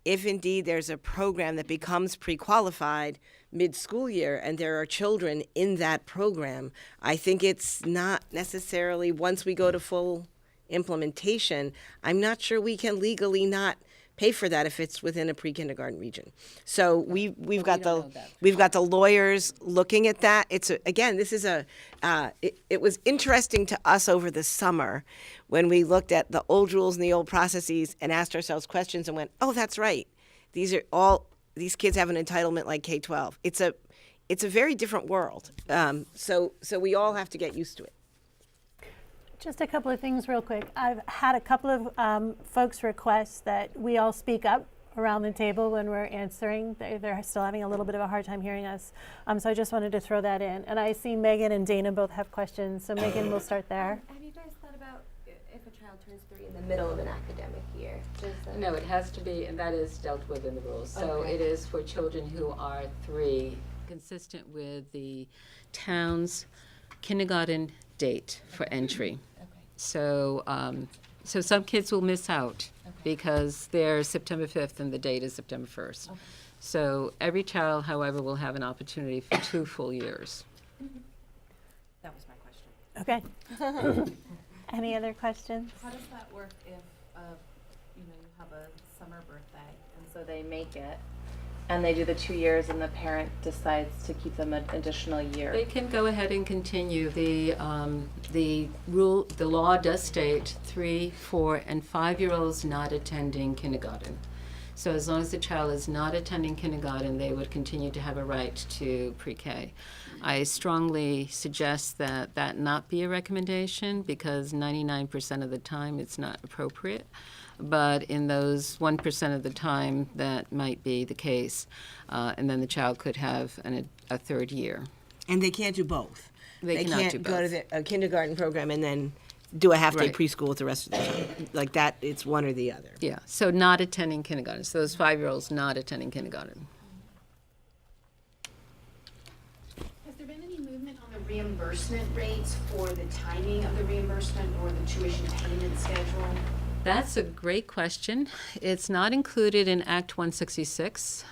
if indeed there's a program that becomes pre-qualified mid-school year and there are children in that program, I think it's not necessarily, once we go to full implementation, I'm not sure we can legally not pay for that if it's within a pre-kindergarten region. So we've got the lawyers looking at that. It was interesting to us over the summer when we looked at the old rules and the old processes and asked ourselves questions and went, oh, that's right. These kids have an entitlement like K-12. It's a very different world. So we all have to get used to it. Just a couple of things real quick. I've had a couple of folks request that we all speak up around the table when we're answering. They're still having a little bit of a hard time hearing us. So I just wanted to throw that in. And I see Megan and Dana both have questions. So Megan, we'll start there. Have you guys thought about if a child turns 3 in the middle of an academic year? No, it has to be, and that is dealt with in the rules. So Okay. it is for children who are 3, consistent with the town's kindergarten date for entry. So some kids will miss out because they're September 5th and the date is September 1st. So every child, however, will have an opportunity for 2 full years. That was my question. Okay. Any other questions? How does that work if, you have a summer birthday, and so they make it, and they do the 2 years, and the parent decides to keep them an additional year? They can go ahead and continue. The law does state 3, 4, and 5-year-olds not attending kindergarten. So as long as the child is not attending kindergarten, they would continue to have a right to pre-K. I strongly suggest that that not be a recommendation because 99% of the time it's not appropriate. But in those 1% of the time, that might be the case. And then the child could have a 3rd year. And they can't do both. They cannot can't do go to both. a kindergarten program and then do a half-day Right. preschool with the rest of the time. Like that, it's one or the other. Yeah, so not attending kindergarten. So those 5-year-olds not attending kindergarten. Has there been any movement on the reimbursement rates for the timing of the reimbursement or the tuition payment schedule? That's a great question. It's not included in Act 166.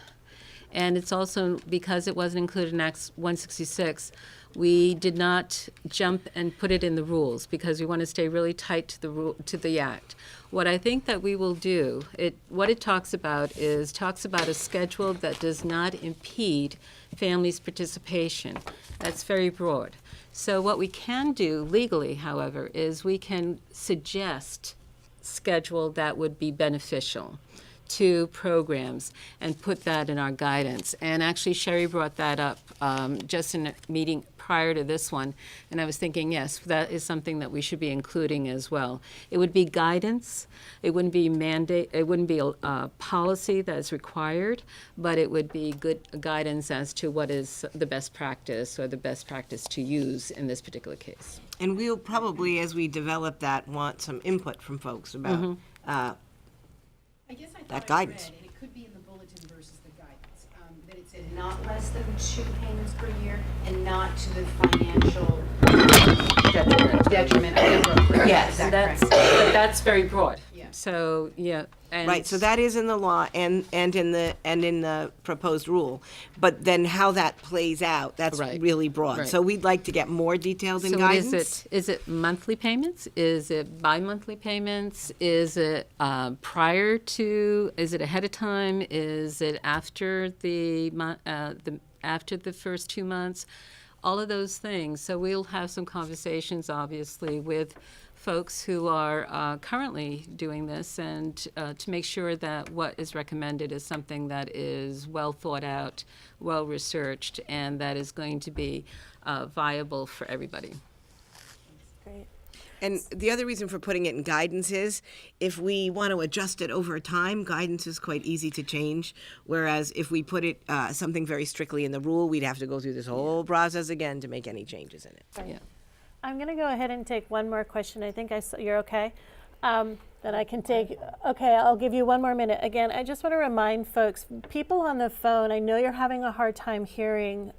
And it's also, because it wasn't included in Act 166, we did not jump and put it in the rules because we want to stay really tight to the Act. What I think that we will do, what it talks about a schedule that does not impede families' participation. That's very broad. So what we can do legally, however, is we can suggest schedule that would be beneficial to programs and put that in our guidance. And actually, Sherry brought that up just in a meeting prior to this one, and I was thinking, yes, that is something that we should be including as well. It would be guidance. It wouldn't be mandate. It wouldn't be a policy that is required, but it would be good guidance as to what is the best practice or the best practice to use in this particular case. And we'll probably, as we develop that, want some input from folks about I guess I that thought I guidance. read, and it could be in the bulletin versus the guidance, that it said not less than 2 payments per year and not to the financial detriment of the program. Yes, Is that correct? that's very broad. Yeah. So, yeah. And Right, so that is in the law and in the proposed rule. But then how that plays out, that's Right. really broad. Right. So we'd like to get more details in So guidance. is it monthly payments? Is it bi-monthly payments? Is it prior to, is it ahead of time? Is it after after the first 2 months? All of those things. So we'll have some conversations, obviously, with folks who are currently doing this and to make sure that what is recommended is something that is well thought out, well researched, and that is going to be viable for everybody. Great. And the other reason for putting it in guidance is if we want to adjust it over time, guidance is quite easy to change. Whereas if we put it something very strictly in the rule, we'd have to go through this whole process again to make any changes in it. Right. Yeah. I'm going to go ahead and take one more question. I think you're okay. That I can take. Okay, I'll give you one more minute. Again, I just want to remind folks, people on the phone, I know you're having a hard time hearing.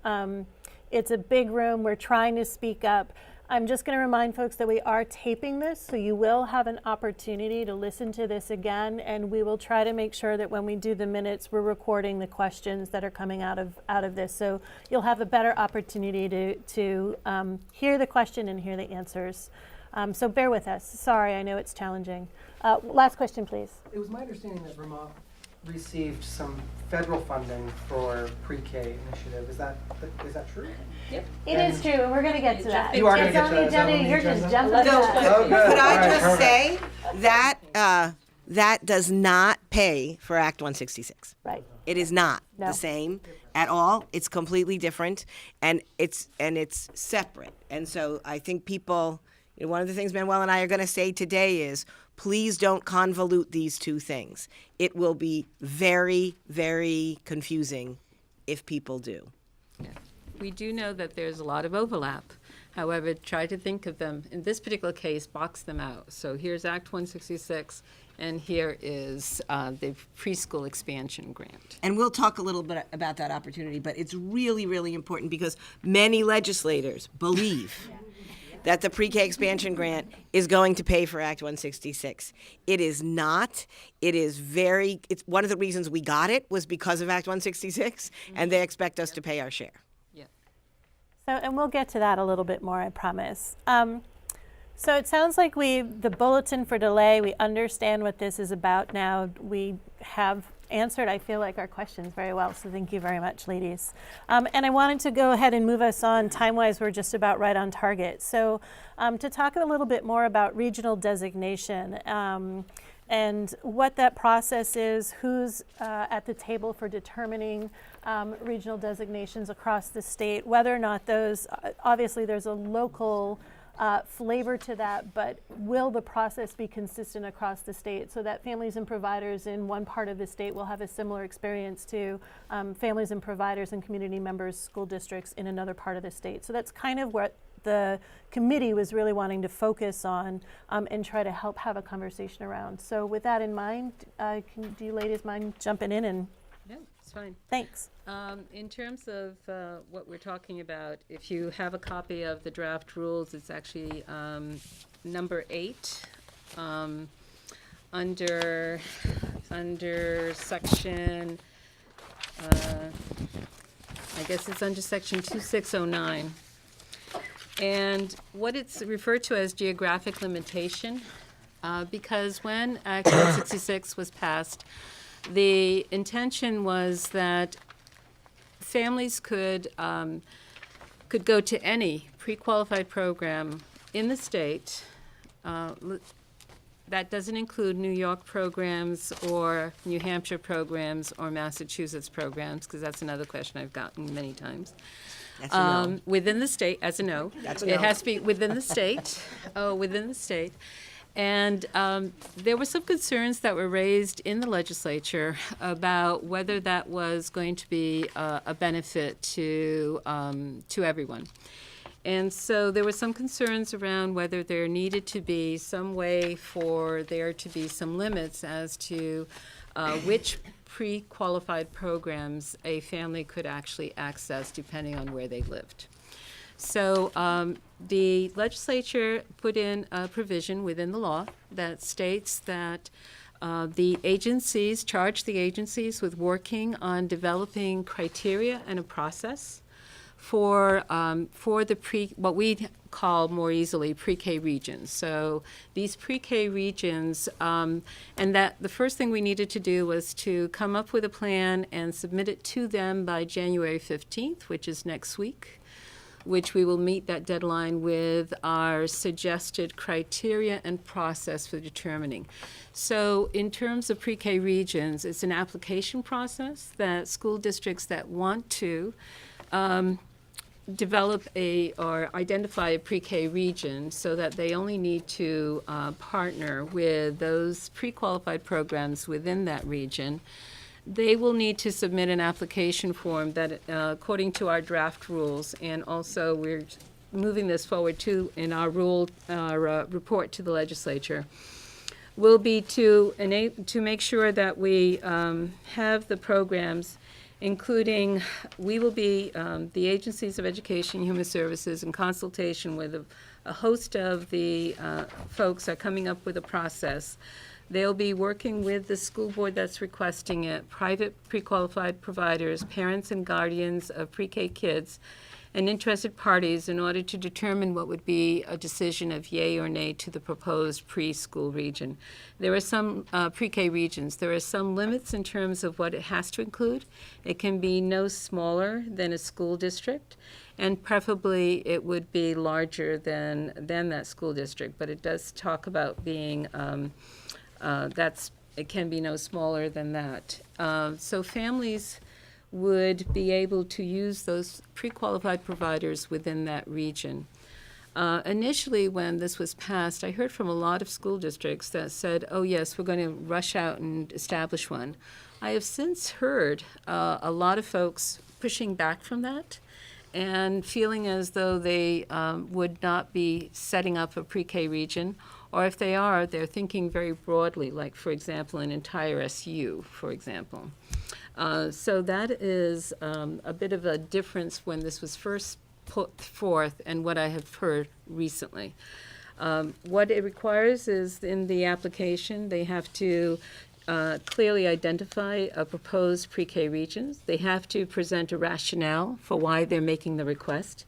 It's a big room. We're trying to speak up. I'm just going to remind folks that we are taping this, so you will have an opportunity to listen to this again, and we will try to make sure that when we do the minutes, we're recording the questions that are coming out of this. So you'll have a better opportunity to hear the question and hear the answers. So bear with us. Sorry, I know it's challenging. Last question, please. It was my understanding that Vermont received some federal funding for pre-K initiative. Is that true? Yep. It is true, and we're going to get to that. You are going to It's get on to the that. Is that agenda. on the You're just agenda? jumping No, to that. Oh, good. could All I right, just perfect. say that does not pay for Act 166. Right. It is not No. the same at all. It's completely different, and it's separate. And so I think people, one of the things Manuel and I are going to say today is, please don't convolute these two things. It will be very, very confusing if people do. Yeah. We do know that there's a lot of overlap. However, try to think of them, in this particular case, box them out. So here's Act 166, and here is the preschool expansion grant. And we'll talk a little bit about that opportunity, but it's really, really important because many legislators believe that the pre-K expansion grant is going to pay for Act 166. It is not. It's one of the reasons we got it was because of Act 166, and they expect us to pay our share. So, and we'll get to that a little bit more, I promise. So it sounds like the bulletin for delay, we understand what this is about now. We have answered, I feel like, our questions very well, so thank you very much, ladies. And I wanted to go ahead and move us on. Time-wise, we're just about right on target. So to talk a little bit more about regional designation and what that process is, who's at the table for determining regional designations across the state, whether or not those, obviously there's a local flavor to that, but will the process be consistent across the state so that families and providers in one part of the state will have a similar experience to families and providers and community members, school districts in another part of the state. So that's kind of what the committee was really wanting to focus on and try to help have a conversation around. So with that in mind, do you ladies mind jumping in? And No, it's fine. Thanks. In terms of what we're talking about, if you have a copy of the draft rules, it's actually number 8 under section, I guess it's under section 2609. And what it's referred to as geographic limitation, because when Act 166 was passed, the intention was that families could go to any pre-qualified program in the state. That doesn't include New York programs or New Hampshire programs or Massachusetts programs, because that's another question I've gotten many times. That's a no. Within the state, as a no. That's a It no. has to be within the state. Within the state. And there were some concerns that were raised in the legislature about whether that was going to be a benefit to everyone. And so there were some concerns around whether there needed to be some way for there to be some limits as to which pre-qualified programs a family could actually access depending on where they lived. So the legislature put in a provision within the law that states that the agencies, charge the agencies with working on developing criteria and a process for the what we call more easily pre-K regions. So these pre-K regions, and that the first thing we needed to do was to come up with a plan and submit it to them by January 15th, which is next week, which we will meet that deadline with our suggested criteria and process for determining. So in terms of pre-K regions, it's an application process that school districts that want to develop or identify a pre-K region so that they only need to partner with those pre-qualified programs within that region. They will need to submit an application form that, according to our draft rules, and also we're moving this forward too in our report to the legislature, will be to make sure that we have the programs, including, we will be, the agencies of education, human services, in consultation with a host of the folks are coming up with a process. They'll be working with the school board that's requesting it, private pre-qualified providers, parents and guardians of pre-K kids, and interested parties in order to determine what would be a decision of yay or nay to the proposed preschool region. There are some pre-K regions. There are some limits in terms of what it has to include. It can be no smaller than a school district, and preferably it would be larger than that school district, but it does talk about being it can be no smaller than that. So families would be able to use those pre-qualified providers within that region. Initially, when this was passed, I heard from a lot of school districts that said, oh yes, we're going to rush out and establish one. I have since heard a lot of folks pushing back from that and feeling as though they would not be setting up a pre-K region, or if they are, they're thinking very broadly, like, for example, an entire SU, for example. So that is a bit of a difference when this was first put forth and what I have heard recently. What it requires is, in the application, they have to clearly identify a proposed pre-K regions. They have to present a rationale for why they're making the request.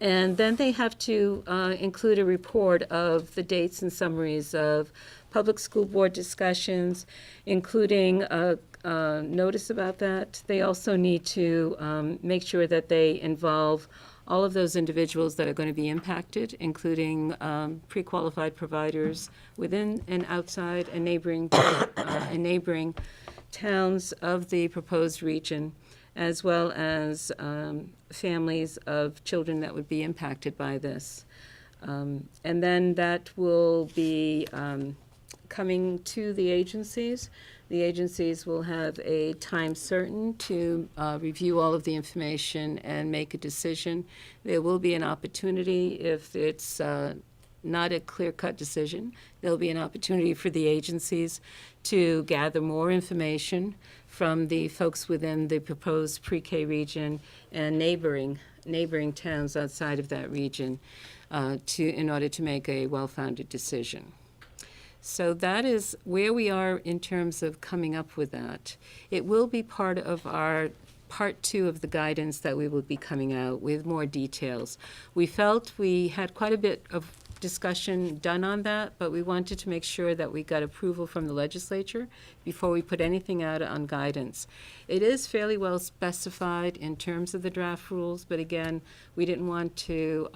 And then they have to include a report of the dates and summaries of public school board discussions, including a notice about that. They also need to make sure that they involve all of those individuals that are going to be impacted, including pre-qualified providers within and outside and neighboring towns of the proposed region, as well as families of children that would be impacted by this. And then that will be coming to the agencies. The agencies will have a time certain to review all of the information and make a decision. There will be an opportunity, if it's not a clear-cut decision, there'll be an opportunity for the agencies to gather more information from the folks within the proposed pre-K region and neighboring towns outside of that region in order to make a well-founded decision. So that is where we are in terms of coming up with that. It will be part of our part 2 of the guidance that we will be coming out with more details. We felt we had quite a bit of discussion done on that, but we wanted to make sure that we got approval from the legislature before we put anything out on guidance. It is fairly well specified in terms of the draft rules, but again, we didn't want to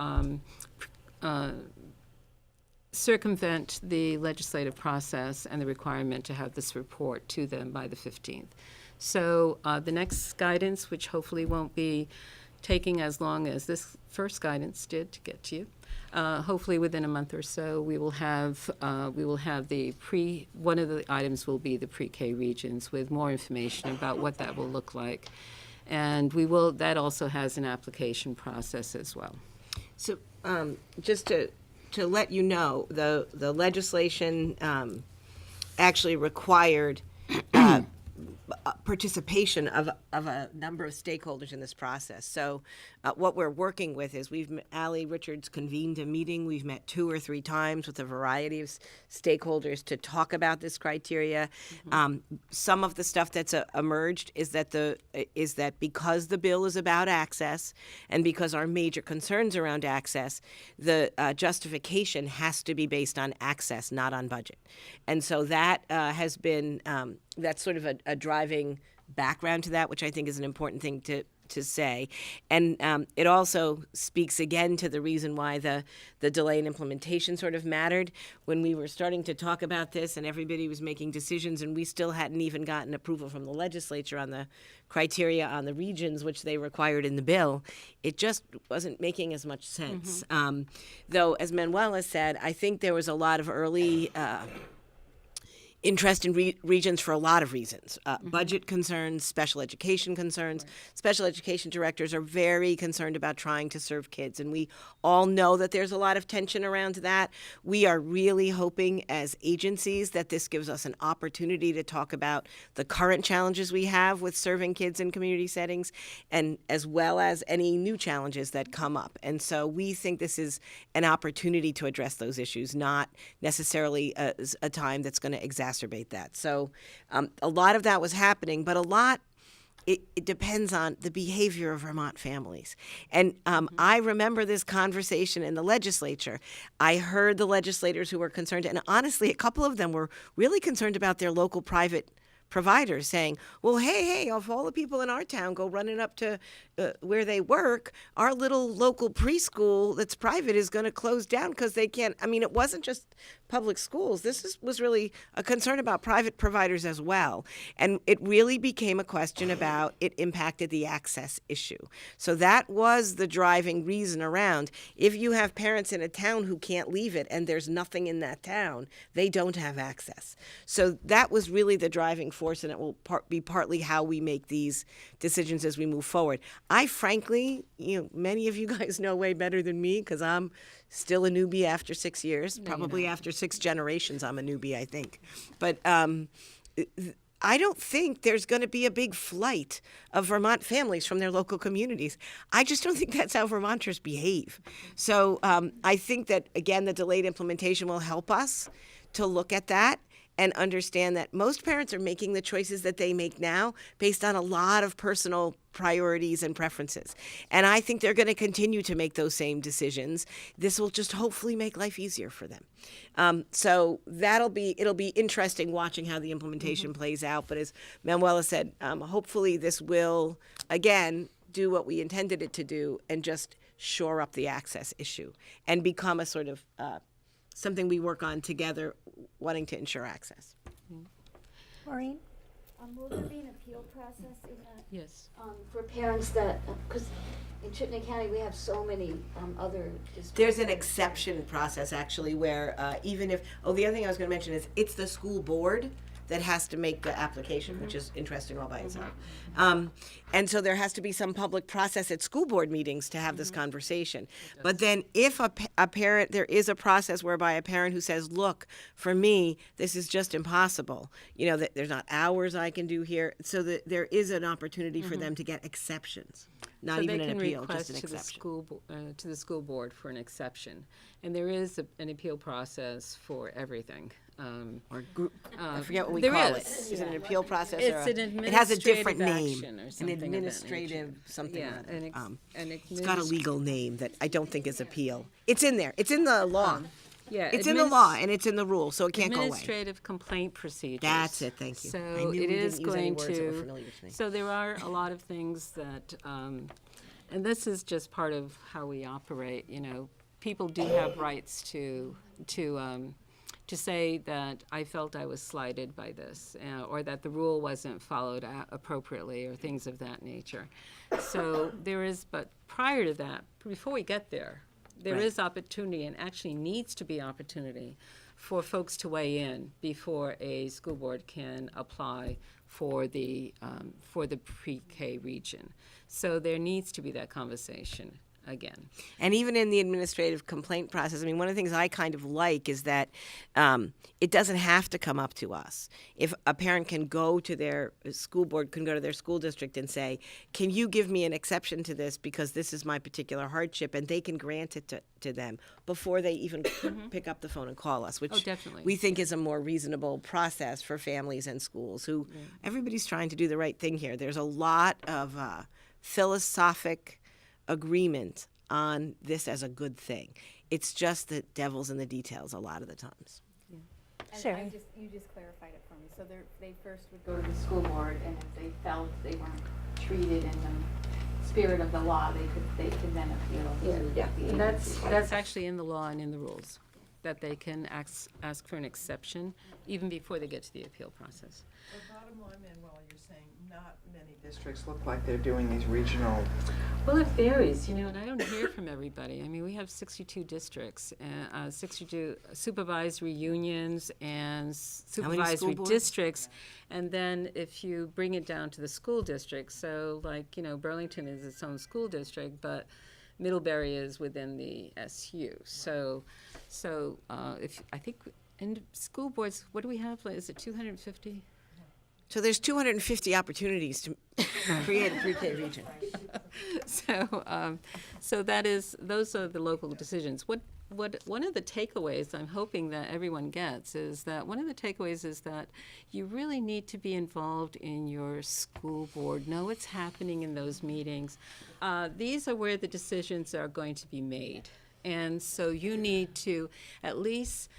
circumvent the legislative process and the requirement to have this report to them by the 15th. So the next guidance, which hopefully won't be taking as long as this first guidance did to get to you, hopefully within a month or so, we will have one of the items will be the pre-K regions with more information about what that will look like. And that also has an application process as well. So just to let you know, the legislation actually required participation of a number of stakeholders in this process. So what we're working with is Allie Richards convened a meeting. We've met 2 or 3 times with a variety of stakeholders to talk about this criteria. Some of the stuff that's emerged is that because the bill is about access and because our major concerns around access, the justification has to be based on access, not on budget. And so that has been that's sort of a driving background to that, which I think is an important thing to say. And it also speaks again to the reason why the delay in implementation sort of mattered when we were starting to talk about this and everybody was making decisions and we still hadn't even gotten approval from the legislature on the criteria on the regions, which they required in the bill. It just wasn't making as much sense. Though, as Manuela said, I think there was a lot of early interest in regions for a lot of reasons. Budget concerns, special education concerns. Special education directors are very concerned about trying to serve kids, and we all know that there's a lot of tension around that. We are really hoping as agencies that this gives us an opportunity to talk about the current challenges we have with serving kids in community settings, and as well as any new challenges that come up. And so we think this is an opportunity to address those issues, not necessarily a time that's going to exacerbate that. So a lot of that was happening, but a lot, it depends on the behavior of Vermont families. And I remember this conversation in the legislature. I heard the legislators who were concerned, and honestly, a couple of them were really concerned about their local private providers saying, well, hey, if all the people in our town go running up to where they work, our little local preschool that's private is going to close down because they can't. I mean, it wasn't just public schools. This was really a concern about private providers as well. And it really became a question about it impacted the access issue. So that was the driving reason around. If you have parents in a town who can't leave it and there's nothing in that town, they don't have access. So that was really the driving force, and it will be partly how we make these decisions as we move forward. I frankly, many of you guys know way better than me because I'm still a newbie after 6 years, probably after 6 generations I'm a newbie, I think. But I don't think there's going to be a big flight of Vermont families from their local communities. I just don't think that's how Vermonters behave. So I think that, again, the delayed implementation will help us to look at that and understand that most parents are making the choices that they make now based on a lot of personal priorities and preferences. And I think they're going to continue to make those same decisions. This will just hopefully make life easier for them. So it'll be interesting watching how the implementation plays out. But as Manuela said, hopefully this will, again, do what we intended it to do and just shore up the access issue and become a sort of something we work on together, wanting to ensure access. Maureen? Will there be an appeal process in that? Yes. For parents that, because in Chittenden County, we have so many other districts. There's an exception process, actually, where even if, the other thing I was going to mention is it's the school board that has to make the application, which is interesting all by itself. And so there has to be some public process at school board meetings to have this conversation. But then if a parent, there is a process whereby a parent who says, look, for me, this is just impossible. That there's not hours I can do here. So that there is an opportunity for them to get exceptions. Not even an appeal, just an exception. To the school board for an exception. And there is an appeal process for everything. Or group, I forget what we there call is. it. Is it an appeal process? It's or an administrative it has a different name. action or An something of that administrative nature. something. Yeah, It's got a legal name that I don't think is appeal. It's in there. It's in the law. Yeah, it's in the law and it's in the rule, so it can't go away. Administrative complaint procedures. That's it. Thank you. So I knew it we is didn't use any going words that were to. familiar to me. So there are a lot of things that, and this is just part of how we operate. People do have rights to say that I felt I was slighted by this, or that the rule wasn't followed appropriately, or things of that nature. So there is, but prior to that, before we get there, there is opportunity, and actually needs to be opportunity for folks to weigh in before a school board can apply for the pre-K region. So there needs to be that conversation again. And even in the administrative complaint process, one of the things I kind of like is that it doesn't have to come up to us. If a parent can go to their school board, can go to their school district and say, can you give me an exception to this because this is my particular hardship, and they can grant it to them before they even pick up the phone and call us, which we think is a more reasonable process for families and schools who everybody's trying to do the right thing here. There's a lot of philosophic agreement on this as a good thing. It's just the devil's in the details a lot of the times. Sure. You just clarified it for me. So they first would go to the school board, and if they felt they weren't treated in spirit of the law, they can then appeal to the And agency. that's actually in the law and in the rules, that they can ask for an exception even before they get to the appeal process. The bottom line, Manuela, you're saying not many districts look like they're doing these regional. Well, it varies, and I don't hear from everybody. I mean, we have 62 districts, 62 supervisory unions and supervisory boards? districts. And then if you bring it down to the school districts, so like, Burlington is its own school district, but Middlebury is within the SU. So if I think in school boards, what do we have? Is it 250? So there's 250 opportunities to create a pre-K region. So those are the local decisions. What one of the takeaways I'm hoping that everyone gets is that one of the takeaways is that you really need to be involved in your school board, know what's happening in those meetings. These are where the decisions are going to be made. And so you need to at least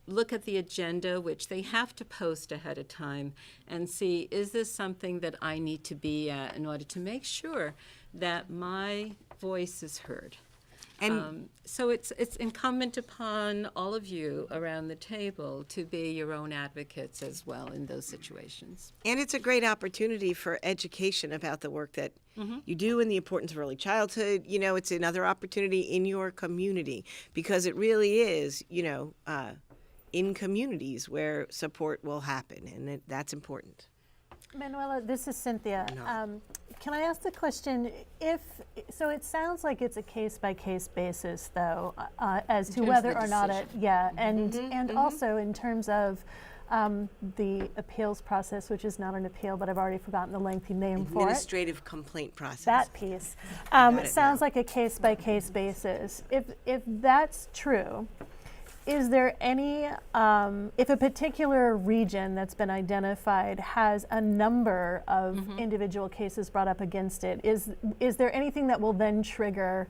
look at the agenda, which they have to post ahead of time, and see, is this something that I need to be at in order to make sure that my voice is heard? And so it's incumbent upon all of you around the table to be your own advocates as well in those situations. And it's a great opportunity for education about the work that you do and the importance of early childhood. It's another opportunity in your community, because it really is, in communities where support will happen, and that's important. Manuela, this is Cynthia. Can I ask the question, so it sounds like it's a case-by-case basis, though, as to whether or not and also in terms of the appeals process, which is not an appeal, but I've already forgotten the lengthy name for it. Administrative complaint process. That piece. Sounds like a case-by-case basis. If that's true, is there any, if a particular region that's been identified has a number of individual cases brought up against it, is there anything that will then trigger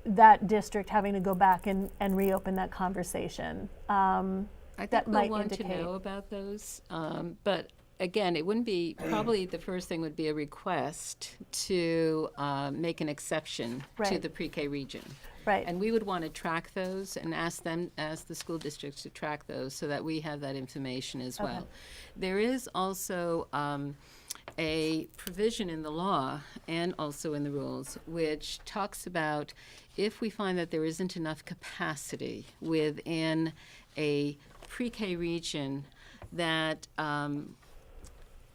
that district having to go back and reopen that conversation? I think we'll want to know about those, but again, it wouldn't be, probably the first thing would be a request to make an exception to the pre-K region. Right. And we would want to track those and ask the school districts to track those so that we have that information as well. There is also a provision in the law and also in the rules which talks about if we find that there isn't enough capacity within a pre-K region that and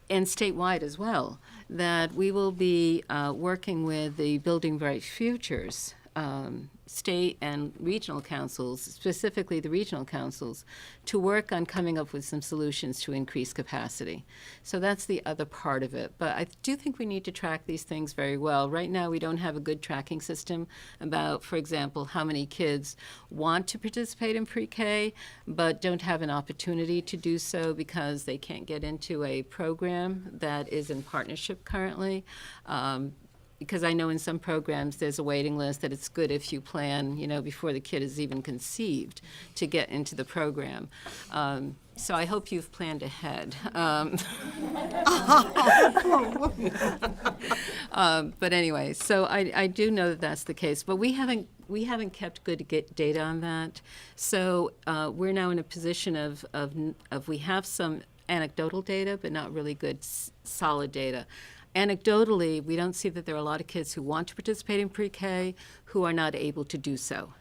statewide as well, that we will be working with the Building Bright Futures state and regional councils, specifically the regional councils, to work on coming up with some solutions to increase capacity. So that's the other part of it. But I do think we need to track these things very well. Right now, we don't have a good tracking system about, for example, how many kids want to participate in pre-K, but don't have an opportunity to do so because they can't get into a program that is in partnership currently. Because I know in some programs there's a waiting list that it's good if you plan, before the kid is even conceived to get into the program. So I hope you've planned ahead. But anyway, so I do know that that's the case, but we haven't kept good data on that. So we're now in a position of we have some anecdotal data, but not really good solid data. Anecdotally, we don't see that there are a lot of kids who want to participate in pre-K who are not able to do so,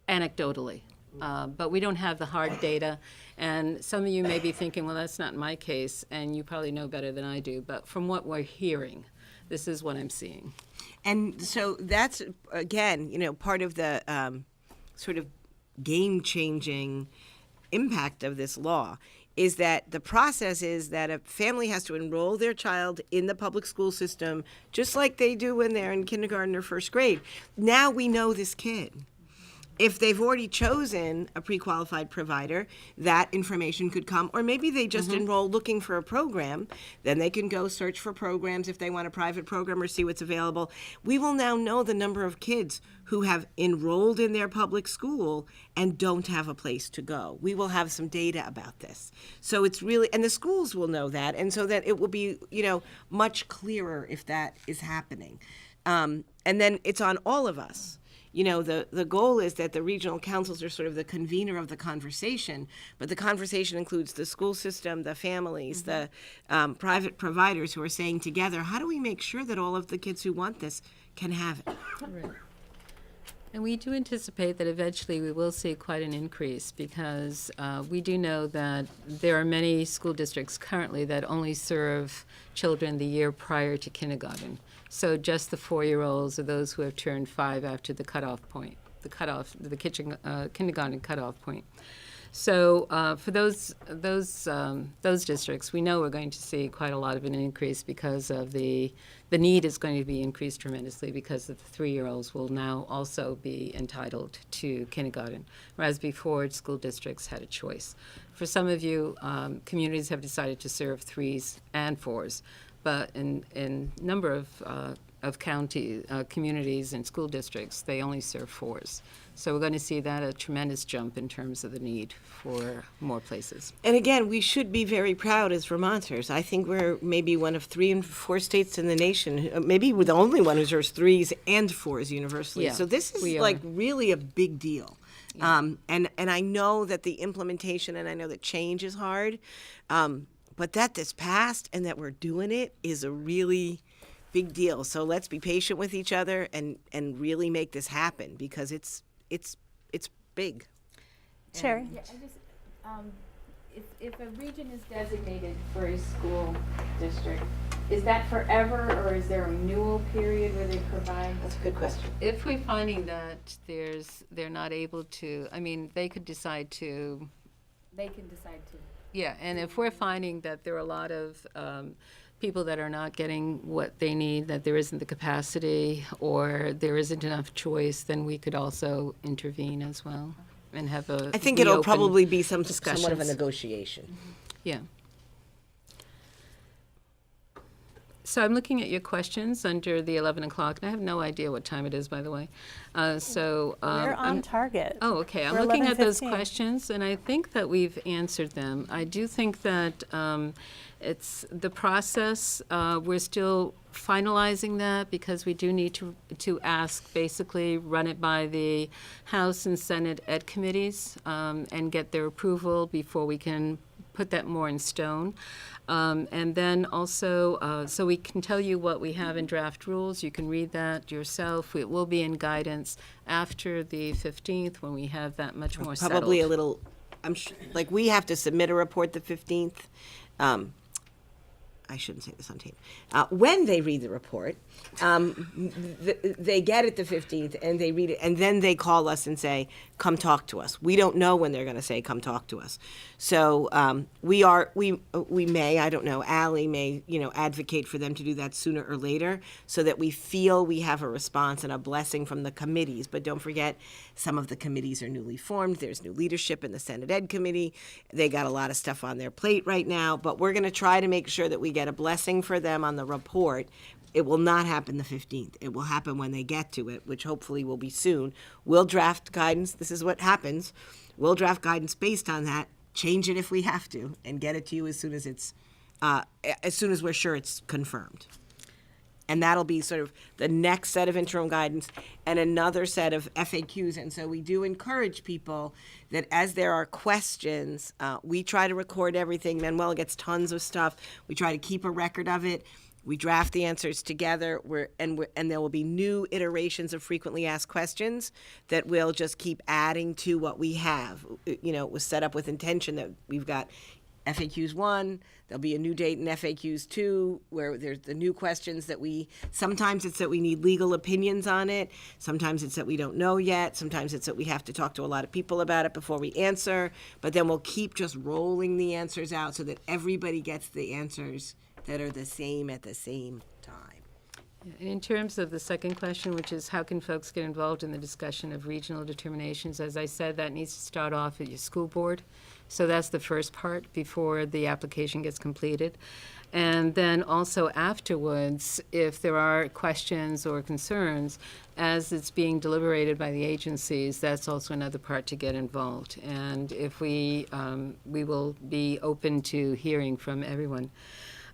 anecdotally. But we don't have the hard data. And some of you may be thinking, well, that's not my case, and you probably know better than I do. But from what we're hearing, this is what I'm seeing. And so that's, again, part of the sort of game-changing impact of this law is that the process is that a family has to enroll their child in the public school system just like they do when they're in kindergarten or first grade. Now we know this kid. If they've already chosen a pre-qualified provider, that information could come, or maybe they just enroll looking for a program, then they can go search for programs if they want a private program or see what's available. We will now know the number of kids who have enrolled in their public school and don't have a place to go. We will have some data about this. So it's really, and the schools will know that, and so that it will be, much clearer if that is happening. And then it's on all of us. You know, the goal is that the regional councils are sort of the convener of the conversation, but the conversation includes the school system, the families, the private providers who are saying together, how do we make sure that all of the kids who want this can have it? Right. And we do anticipate that eventually we will see quite an increase because we do know that there are many school districts currently that only serve children the year prior to kindergarten. So just the 4-year-olds or those who have turned 5 after the cutoff point, the kindergarten cutoff point. So for those districts, we know we're going to see quite a lot of an increase because of the need is going to be increased tremendously because the 3-year-olds will now also be entitled to kindergarten, whereas before school districts had a choice. For some of you, communities have decided to serve 3s and 4s, but in number of county communities and school districts, they only serve 4s. So we're going to see that a tremendous jump in terms of the need for more places. And again, we should be very proud as Vermonters. I think we're maybe one of 3 and 4 states in the nation. Maybe we're the only one who serves 3s and 4s universally. Yeah, so this is like really a big deal. Yeah. And I know that the implementation and I know that change is hard, but that this passed and that we're doing it is a really big deal. So let's be patient with each other and really make this happen because it's big. Sherry? Yeah, I just, if a region is designated for a school district, is that forever or is there a renewal period where they provide? That's a good question. If we're finding that they're not able to, I mean, they could decide to. They can decide to. Yeah, and if we're finding that there are a lot of people that are not getting what they need, that there isn't the capacity or there isn't enough choice, then we could also intervene as well and have a I think it'll reopen probably be somewhat of a discussions. negotiation. Yeah. So I'm looking at your questions under the 11 o'clock, and I have no idea what time it is, by the way. We're on target. Oh, okay. I'm We're looking at those 11:15. questions, and I think that we've answered them. I do think that it's the process. We're still finalizing that because we do need to ask, basically, run it by the House and Senate Ed committees and get their approval before we can put that more in stone. And then also, so we can tell you what we have in draft rules. You can read that yourself. It will be in guidance after the 15th when we have that much more settled. Probably a little, like we have to submit a report the 15th. I shouldn't say this on tape. When they read the report, they get it the 15th and they read it, and then they call us and say, "Come talk to us." We don't know when they're going to say, "Come talk to us." So we may, I don't know, Allie may, advocate for them to do that sooner or later, so that we feel we have a response and a blessing from the committees. But don't forget, some of the committees are newly formed. There's new leadership in the Senate Ed Committee. They got a lot of stuff on their plate right now, but we're going to try to make sure that we get a blessing for them on the report. It will not happen the 15th. It will happen when they get to it, which hopefully will be soon. We'll draft guidance. This is what happens. We'll draft guidance based on that, change it if we have to, and get it to you as soon as we're sure it's confirmed. And that'll be sort of the next set of interim guidance and another set of FAQs. And so we do encourage people that as there are questions, we try to record everything. Manuel gets tons of stuff. We try to keep a record of it. We draft the answers together, and there will be new iterations of frequently asked questions that we'll just keep adding to what we have. It was set up with intention that we've got FAQs 1, there'll be a new date in FAQs 2, where there's the new questions that sometimes it's that we need legal opinions on it, sometimes it's that we don't know yet, sometimes it's that we have to talk to a lot of people about it before we answer, but then we'll keep just rolling the answers out so that everybody gets the answers that are the same at the same time. In terms of the second question, which is how can folks get involved in the discussion of regional determinations, as I said, that needs to start off at your school board. So that's the first part before the application gets completed. And then also afterwards, if there are questions or concerns, as it's being deliberated by the agencies, that's also another part to get involved. And if we will be open to hearing from everyone.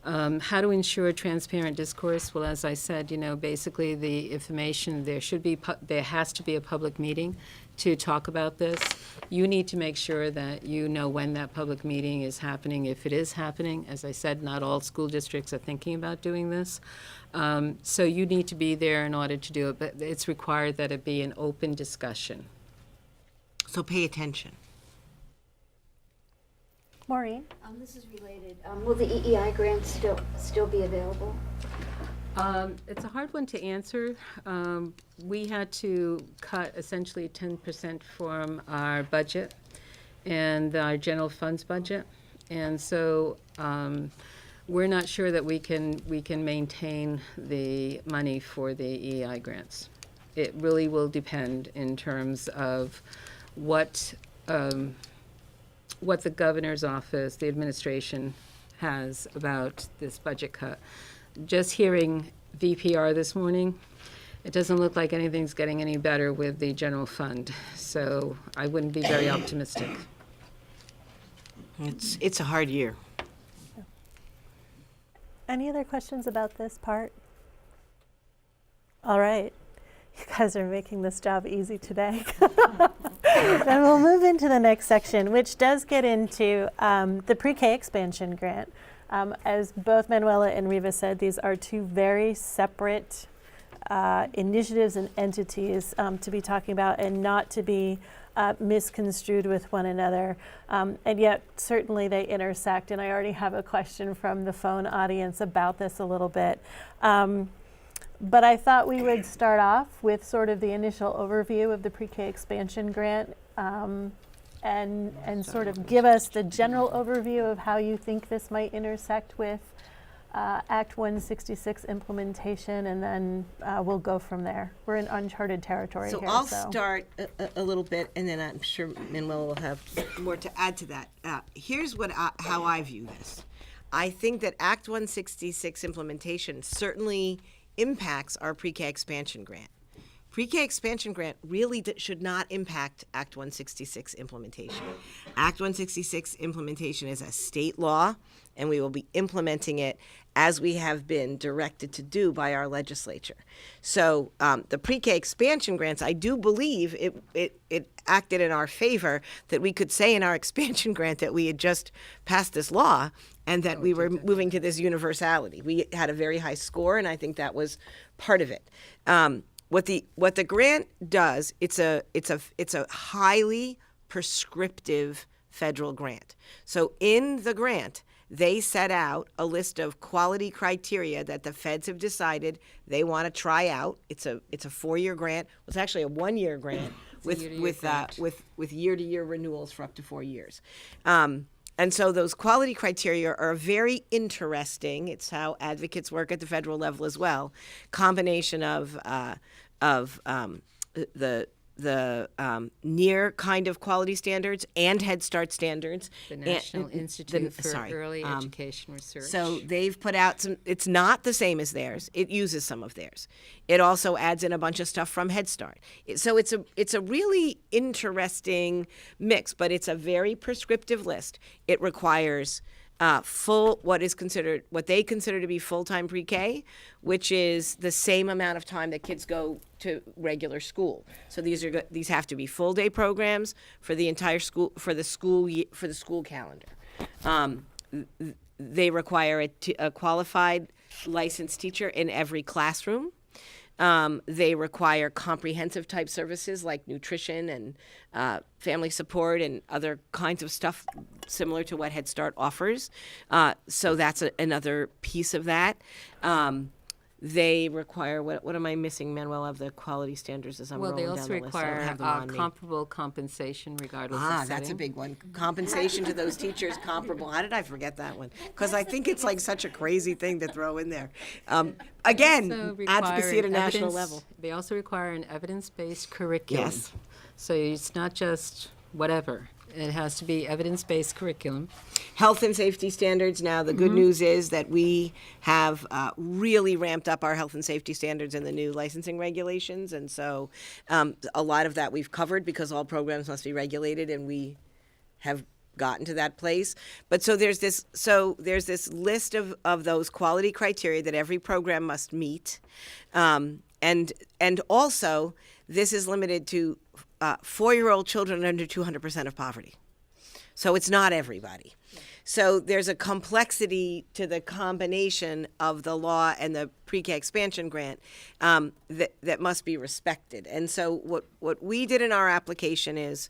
How to ensure transparent discourse? Well, as I said, basically the information, there has to be a public meeting to talk about this. You need to make sure that you know when that public meeting is happening, if it is happening. As I said, not all school districts are thinking about doing this. So you need to be there in order to do it, but it's required that it be an open discussion. So pay attention. Maureen? This is related. Will the EEI grants still be available? It's a hard one to answer. We had to cut essentially 10% from our budget and our general funds budget. And so we're not sure that we can maintain the money for the EEI grants. It really will depend in terms of what the governor's office, the administration, has about this budget cut. Just hearing VPR this morning, it doesn't look like anything's getting any better with the general fund, so I wouldn't be very optimistic. It's a hard year. Any other questions about this part? All right. You guys are making this job easy today. Then we'll move into the next section, which does get into the pre-K expansion grant. As both Manuela and Riva said, these are two very separate initiatives and entities to be talking about and not to be misconstrued with one another. And yet, certainly they intersect. And I already have a question from the phone audience about this a little bit. But I thought we would start off with sort of the initial overview of the pre-K expansion grant and sort of give us the general overview of how you think this might intersect with Act 166 implementation, and then we'll go from there. We're in uncharted territory So here. I'll start a little bit, and then I'm sure Manuela will have more to add to that. Here's how I view this. I think that Act 166 implementation certainly impacts our pre-K expansion grant. Pre-K expansion grant really should not impact Act 166 implementation. Act 166 implementation is a state law, and we will be implementing it as we have been directed to do by our legislature. So the pre-K expansion grants, I do believe it acted in our favor that we could say in our expansion grant that we had just passed this law and that we were moving to this universality. We had a very high score, and I think that was part of it. What the grant does, it's a highly prescriptive federal grant. So in the grant, they set out a list of quality criteria that the feds have decided they want to try out. It's a 4-year grant. It's actually a 1-year grant with year-to-year renewals for up to 4 years. And so those quality criteria are very interesting. It's how advocates work at the federal level as well. Combination of the near kind of quality standards and Head Start standards. The National Institute for Early Education Research. So they've put out some, it's not the same as theirs. It uses some of theirs. It also adds in a bunch of stuff from Head Start. So it's a really interesting mix, but it's a very prescriptive list. It requires what they consider to be full-time pre-K, which is the same amount of time that kids go to regular school. So these have to be full-day programs for the entire school, for the school calendar. They require a qualified licensed teacher in every classroom. They require comprehensive type services like nutrition and family support and other kinds of stuff similar to what Head Start offers. So that's another piece of that. They require, what am I missing, Manuel, of the quality standards as I'm rolling down the list? Well, they also require comparable compensation regardless of setting. That's a big one. Compensation to those teachers comparable. How did I forget that one? Because I think it's like such a crazy thing to throw in there. Again, advocacy at a national level. They also require an evidence-based curriculum. Yes. So it's not just whatever. It has to be evidence-based curriculum. Health and safety standards. Now, the good news is that we have really ramped up our health and safety standards in the new licensing regulations. And so a lot of that we've covered because all programs must be regulated, and we have gotten to that place. But so there's this list of those quality criteria that every program must meet. And also, this is limited to 4-year-old children under 200% of poverty. So it's not everybody. So there's a complexity to the combination of the law and the pre-K expansion grant that must be respected. And so what we did in our application is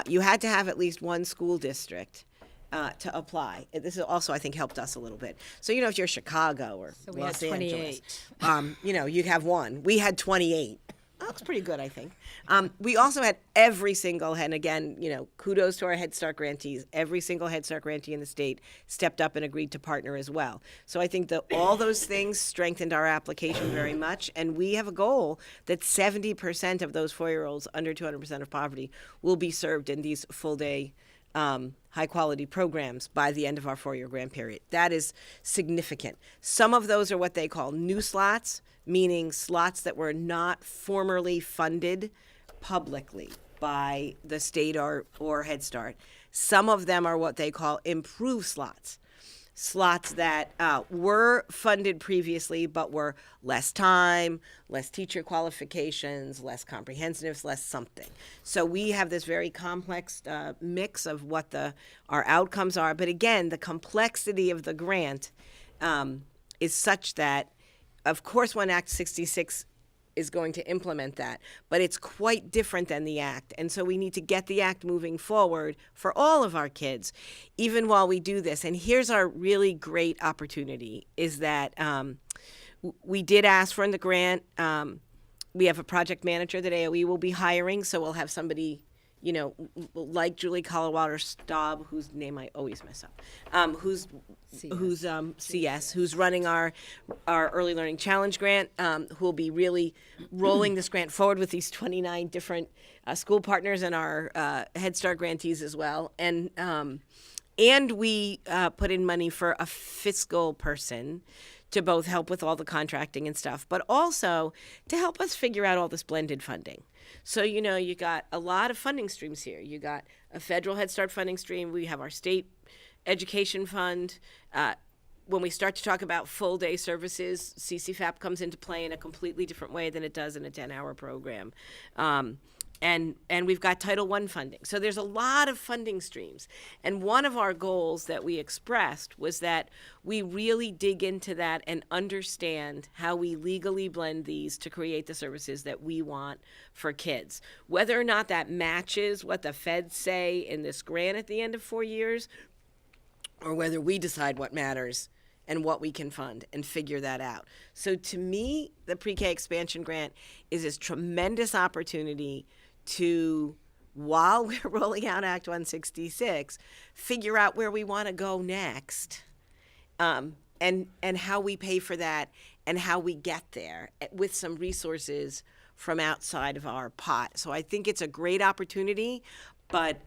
you had to have at least one school district to apply. This is also, I think, helped us a little bit. So, if you're Chicago or So we Los had 28. Angeles, you'd have one. We had 28. That's pretty good, I think. We also had every single, and again, kudos to our Head Start grantees. Every single Head Start grantee in the state stepped up and agreed to partner as well. So I think that all those things strengthened our application very much, and we have a goal that 70% of those 4-year-olds under 200% of poverty will be served in these full-day high-quality programs by the end of our 4-year grant period. That is significant. Some of those are what they call new slots, meaning slots that were not formerly funded publicly by the state or Head Start. Some of them are what they call improved slots. Slots that were funded previously but were less time, less teacher qualifications, less comprehensive, less something. So we have this very complex mix of what our outcomes are. But again, the complexity of the grant is such that, of course, when Act 66 is going to implement that, but it's quite different than the Act. And so we need to get the Act moving forward for all of our kids, even while we do this. And here's our really great opportunity, is that we did ask for in the grant, we have a project manager that AOE will be hiring, so we'll have somebody, like Julie Colorado-Staub, whose name I always mess up, who's CS, who's running our Early Learning Challenge grant, who will be really rolling this grant forward with these 29 different school partners and our Head Start grantees as well. And we put in money for a fiscal person to both help with all the contracting and stuff, but also to help us figure out all this blended funding. So, you got a lot of funding streams here. You got a federal Head Start funding stream. We have our state education fund. When we start to talk about full day services, CCFAP comes into play in a completely different way than it does in a 10-hour program. And we've got Title I funding. So there's a lot of funding streams. And one of our goals that we expressed was that we really dig into that and understand how we legally blend these to create the services that we want for kids. Whether or not that matches what the feds say in this grant at the end of 4 years, or whether we decide what matters and what we can fund and figure that out. So to me, the pre-K expansion grant is this tremendous opportunity to, while we're rolling out Act 166, figure out where we want to go next, and how we pay for that and how we get there with some resources from outside of our pot. So I think it's a great opportunity, but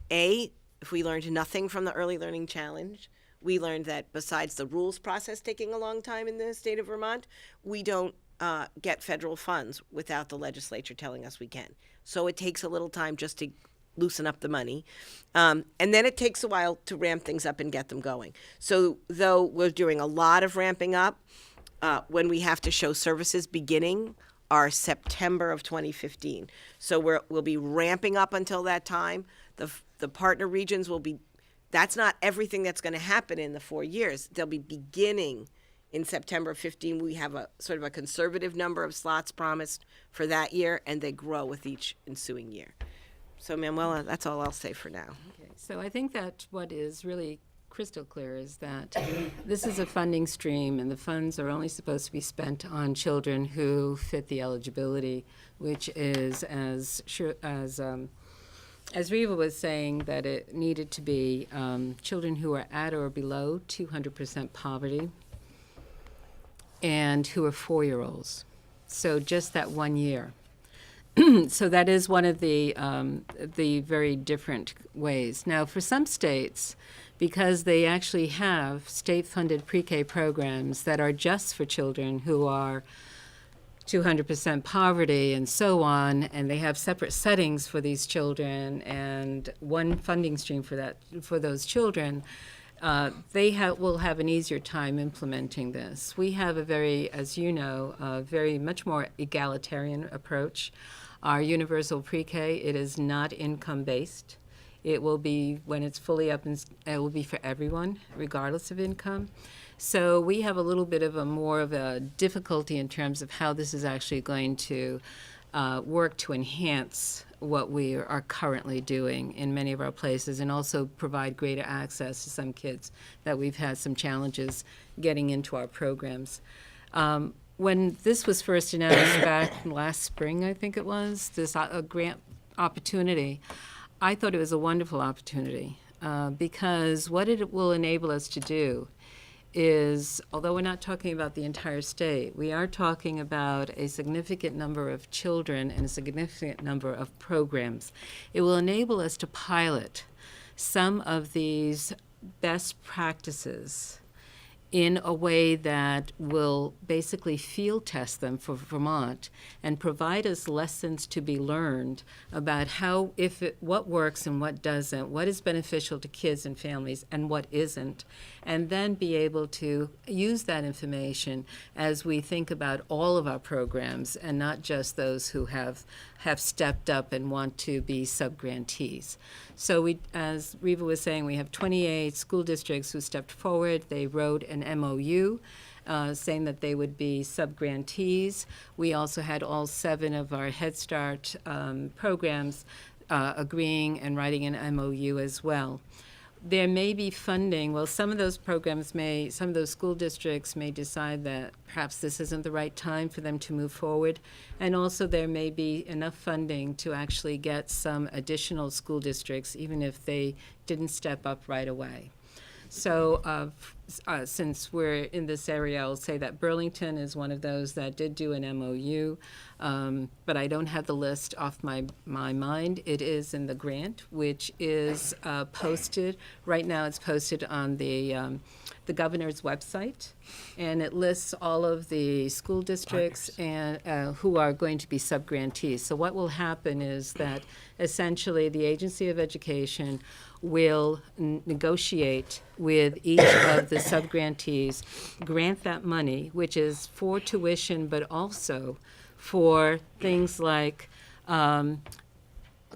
if we learned nothing from the Early Learning Challenge, we learned that besides the rules process taking a long time in the state of Vermont, we don't get federal funds without the legislature telling us we can. So it takes a little time just to loosen up the money. And then it takes a while to ramp things up and get them going. So though we're doing a lot of ramping up, when we have to show services beginning are September of 2015. So we'll be ramping up until that time. The partner regions will be, that's not everything that's going to happen in the 4 years. They'll be beginning in September of 15. We have a sort of a conservative number of slots promised for that year, and they grow with each ensuing year. So Manuela, that's all I'll say for now. Okay, so I think that what is really crystal clear is that this is a funding stream, and the funds are only supposed to be spent on children who fit the eligibility, which is, as Reva was saying, that it needed to be children who are at or below 200% poverty and who are 4-year-olds. So just that 1 year. So that is one of the very different ways. Now, for some states, because they actually have state-funded pre-K programs that are just for children who are 200% poverty and so on, and they have separate settings for these children and one funding stream for those children, will have an easier time implementing this. We have a very, as you know, very much more egalitarian approach. Our universal pre-K, it is not income-based. It will be, when it's fully up, it will be for everyone, regardless of income. So we have a little bit of more of a difficulty in terms of how this is actually going to work to enhance what we are currently doing in many of our places, and also provide greater access to some kids that we've had some challenges getting into our programs. When this was first announced back last spring, I think it was, this grant opportunity, I thought it was a wonderful opportunity because what it will enable us to do is, although we're not talking about the entire state, we are talking about a significant number of children and a significant number of programs. It will enable us to pilot some of these best practices in a way that will basically field test them for Vermont and provide us lessons to be learned about what works and what doesn't, what is beneficial to kids and families and what isn't, and then be able to use that information as we think about all of our programs and not just those who have stepped up and want to be sub-grantees. So we, as Reva was saying, we have 28 school districts who stepped forward. They wrote an MOU saying that they would be sub-grantees. We also had all 7 of our Head Start programs agreeing and writing an MOU as well. There may be funding. Well, some of those some of those school districts may decide that perhaps this isn't the right time for them to move forward. And also there may be enough funding to actually get some additional school districts, even if they didn't step up right away. So since we're in this area, I'll say that Burlington is one of those that did do an MOU, but I don't have the list off my mind. It is in the grant, which is posted. Right now it's posted on the governor's website, and it lists all of the school districts and who are going to be sub-grantees. So what will happen is that essentially the Agency of Education will negotiate with each of the sub-grantees, grant that money, which is for tuition, but also for things like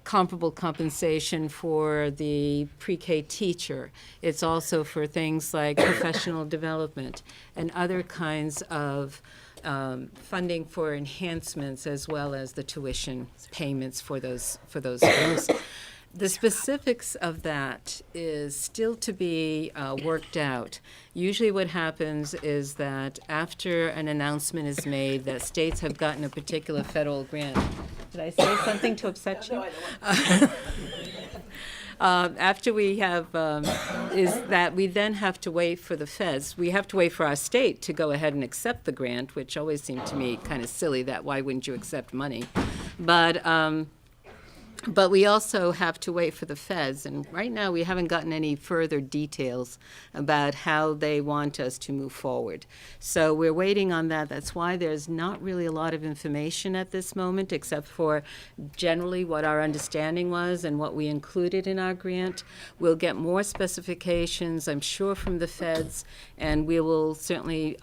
comparable compensation for the pre-K teacher. It's also for things like professional development and other kinds of funding for enhancements, as well as the tuition payments for those schools. The specifics of that is still to be worked out. Usually what happens is that after an announcement is made that states have gotten a particular federal grant. Did I say something to upset you? After we have, is that we then have to wait for the feds. We have to wait for our state to go ahead and accept the grant, which always seemed to me kind of silly, that why wouldn't you accept money? But we also have to wait for the feds, and right now we haven't gotten any further details about how they want us to move forward. So we're waiting on that. That's why there's not really a lot of information at this moment, except for generally what our understanding was and what we included in our grant. We'll get more specifications, I'm sure, from the feds, and we will certainly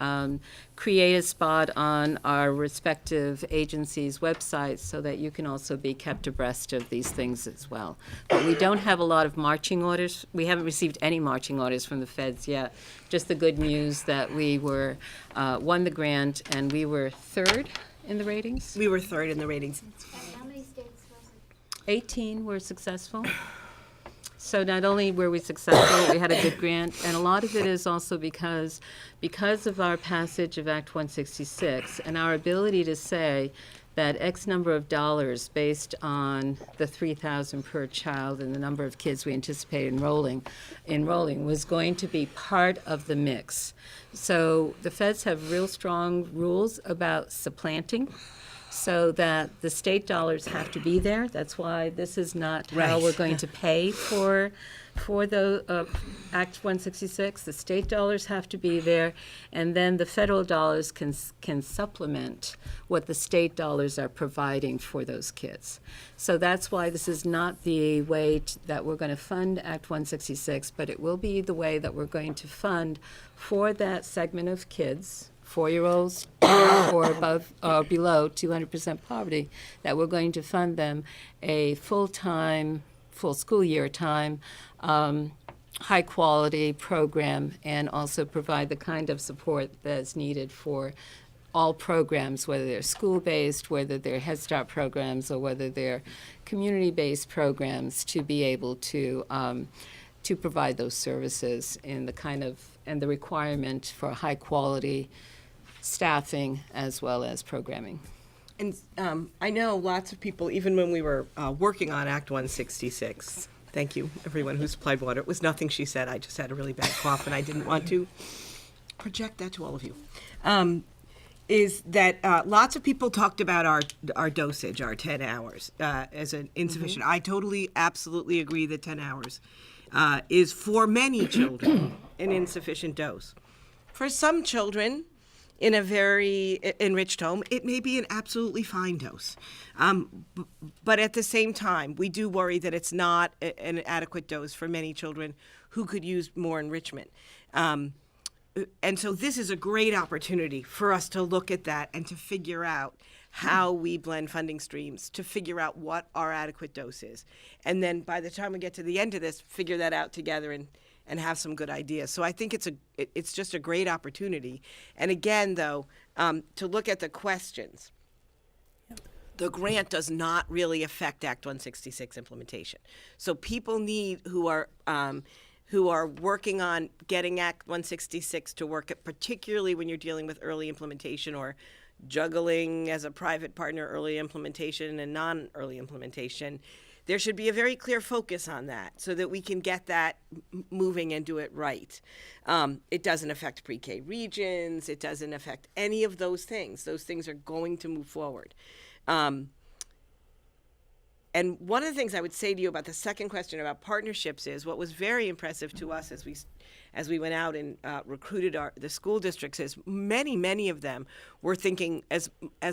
create a spot on our respective agencies' websites so that you can also be kept abreast of these things as well. But we don't have a lot of marching orders. We haven't received any marching orders from the feds yet. Just the good news that we were won the grant, and we were 3rd in the ratings. We were 3rd in the ratings. And how many states was it? 18 were successful. So not only were we successful, we had a good grant, and a lot of it is also because of our passage of Act 166 and our ability to say that X number of dollars based on the $3,000 per child and the number of kids we anticipate enrolling was going to be part of the mix. So the feds have real strong rules about supplanting. so that the state dollars have to be there. That's why this is not how Right. we're going to pay for the Act 166. The state dollars have to be there, and then the federal dollars can supplement what the state dollars are providing for those kids. So that's why this is not the way that we're going to fund Act 166, but it will be the way that we're going to fund for that segment of kids, 4-year-olds or above or below 200% poverty, that we're going to fund them a full-time, full school year time, high-quality program, and also provide the kind of support that's needed for all programs, whether they're school-based, whether they're Head Start programs, or whether they're community-based programs, to be able to provide those services in the kind of, and the requirement for high-quality staffing as well as programming. And I know lots of people, even when we were working on Act 166, thank you, everyone who supplied water. It was nothing she said. I just had a really bad cough, and I didn't want to project that to all of you. Is that lots of people talked about our dosage, our 10 hours, as an insufficient. I totally, absolutely agree that 10 hours is, for many children, an insufficient dose. For some children, in a very enriched home, it may be an absolutely fine dose. But at the same time, we do worry that it's not an adequate dose for many children who could use more enrichment. And so this is a great opportunity for us to look at that and to figure out how we blend funding streams, to figure out what our adequate dose is. And then by the time we get to the end of this, figure that out together and have some good ideas. So I think it's just a great opportunity. And again, though, to look at the questions, the grant does not really affect Act 166 implementation. So people who are working on getting Act 166 to work, particularly when you're dealing with early implementation or juggling as a private partner early implementation and non-early implementation, there should be a very clear focus on that so that we can get that moving and do it right. It doesn't affect pre-K regions. It doesn't affect any of those things. Those things are going to move forward. And one of the things I would say to you about the second question about partnerships is what was very impressive to us as we went out and recruited the school districts is many of them were thinking as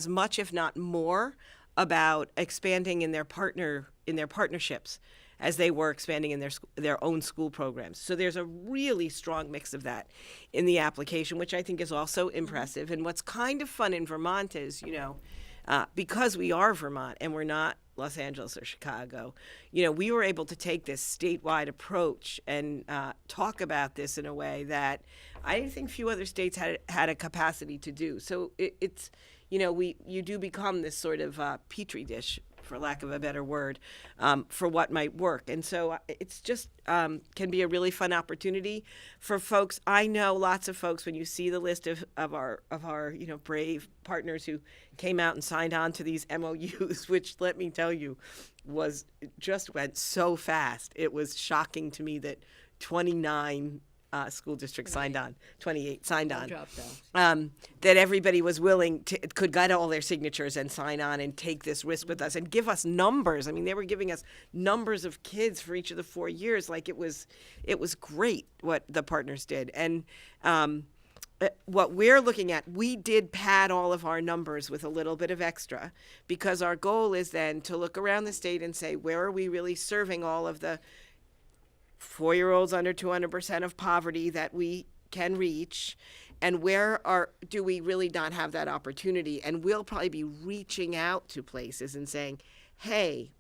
much, if not more, about expanding in their partnerships as they were expanding in their own school programs. So there's a really strong mix of that in the application, which I think is also impressive. And what's kind of fun in Vermont is, because we are Vermont and we're not Los Angeles or Chicago, we were able to take this statewide approach and talk about this in a way that I think few other states had a capacity to do. So it's you do become this sort of petri dish, for lack of a better word, for what might work. And so it's just can be a really fun opportunity for folks. I know lots of folks, when you see the list of our brave partners who came out and signed on to these MOUs, which, let me tell you, went so fast. It was shocking to me that 29 school districts signed on, 28 signed on, that everybody was willing to, could get all their signatures and sign on and take this risk with us and give us numbers. I mean, they were giving us numbers of kids for each of the 4 years. Like it was great what the partners did. And what we're looking at, we did pad all of our numbers with a little bit of extra, because our goal is then to look around the state and say, where are we really serving all of the 4-year-olds under 200% of poverty that we can reach, and where do we really not have that opportunity? And we'll probably be reaching out to places and saying, hey,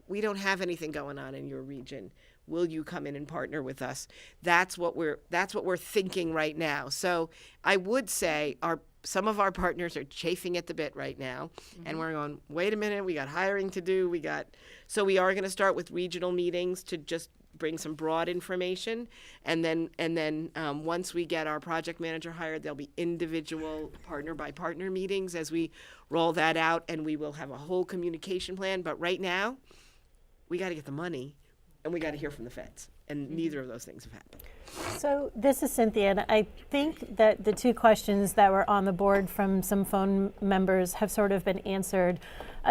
we don't have anything going on in your region. Will you come in and partner with us? That's what we're thinking right now. So I would say some of our partners are chafing at the bit right now, and we're going, wait a minute, we got hiring to do. So we are going to start with regional meetings to just bring some broad information, and then once we get our project manager hired, there'll be individual partner by partner meetings as we roll that out, and we will have a whole communication plan. But right now, we got to get the money, and we got to hear from the feds, and neither of those things have happened. So this is Cynthia, and I think that the two questions that were on the board from some phone members have sort of been answered.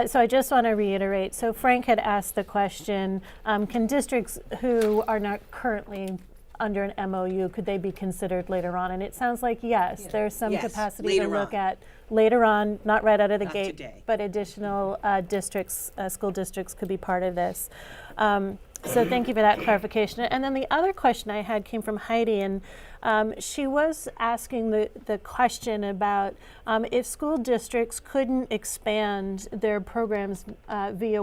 So I just want to reiterate. So Frank had asked the question, can districts who are not currently under an MOU, could they be considered later on? And it sounds like yes, there's some Yes, capacity to later look on. at later on, not right out of the Not gate, today. but additional districts, school districts could be part of this. So thank you for that clarification. And then the other question I had came from Heidi, and she was asking the question about if school districts couldn't expand their programs via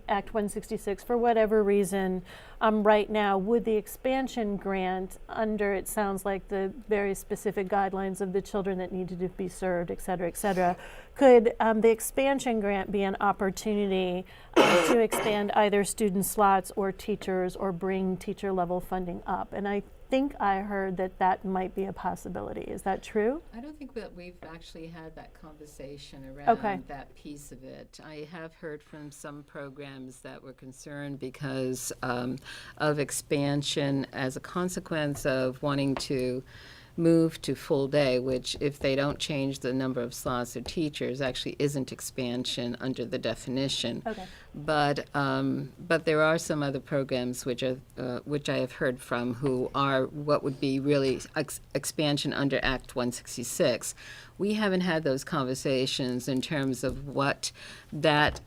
Act 166 for whatever reason right now, would the expansion grant under, it sounds like, the very specific guidelines of the children that needed to be served, et cetera, could the expansion grant be an opportunity to expand either student slots or teachers or bring teacher level funding up? And I think I heard that that might be a possibility. Is that true? I don't think that we've actually had that conversation around that piece of it. I have heard from some programs that were concerned because of expansion as a consequence of wanting to move to full day, which if they don't change the number of slots of teachers actually isn't expansion under the definition. Okay. But there are some other programs which I have heard from who are what would be really expansion under Act 166. We haven't had those conversations in terms of what that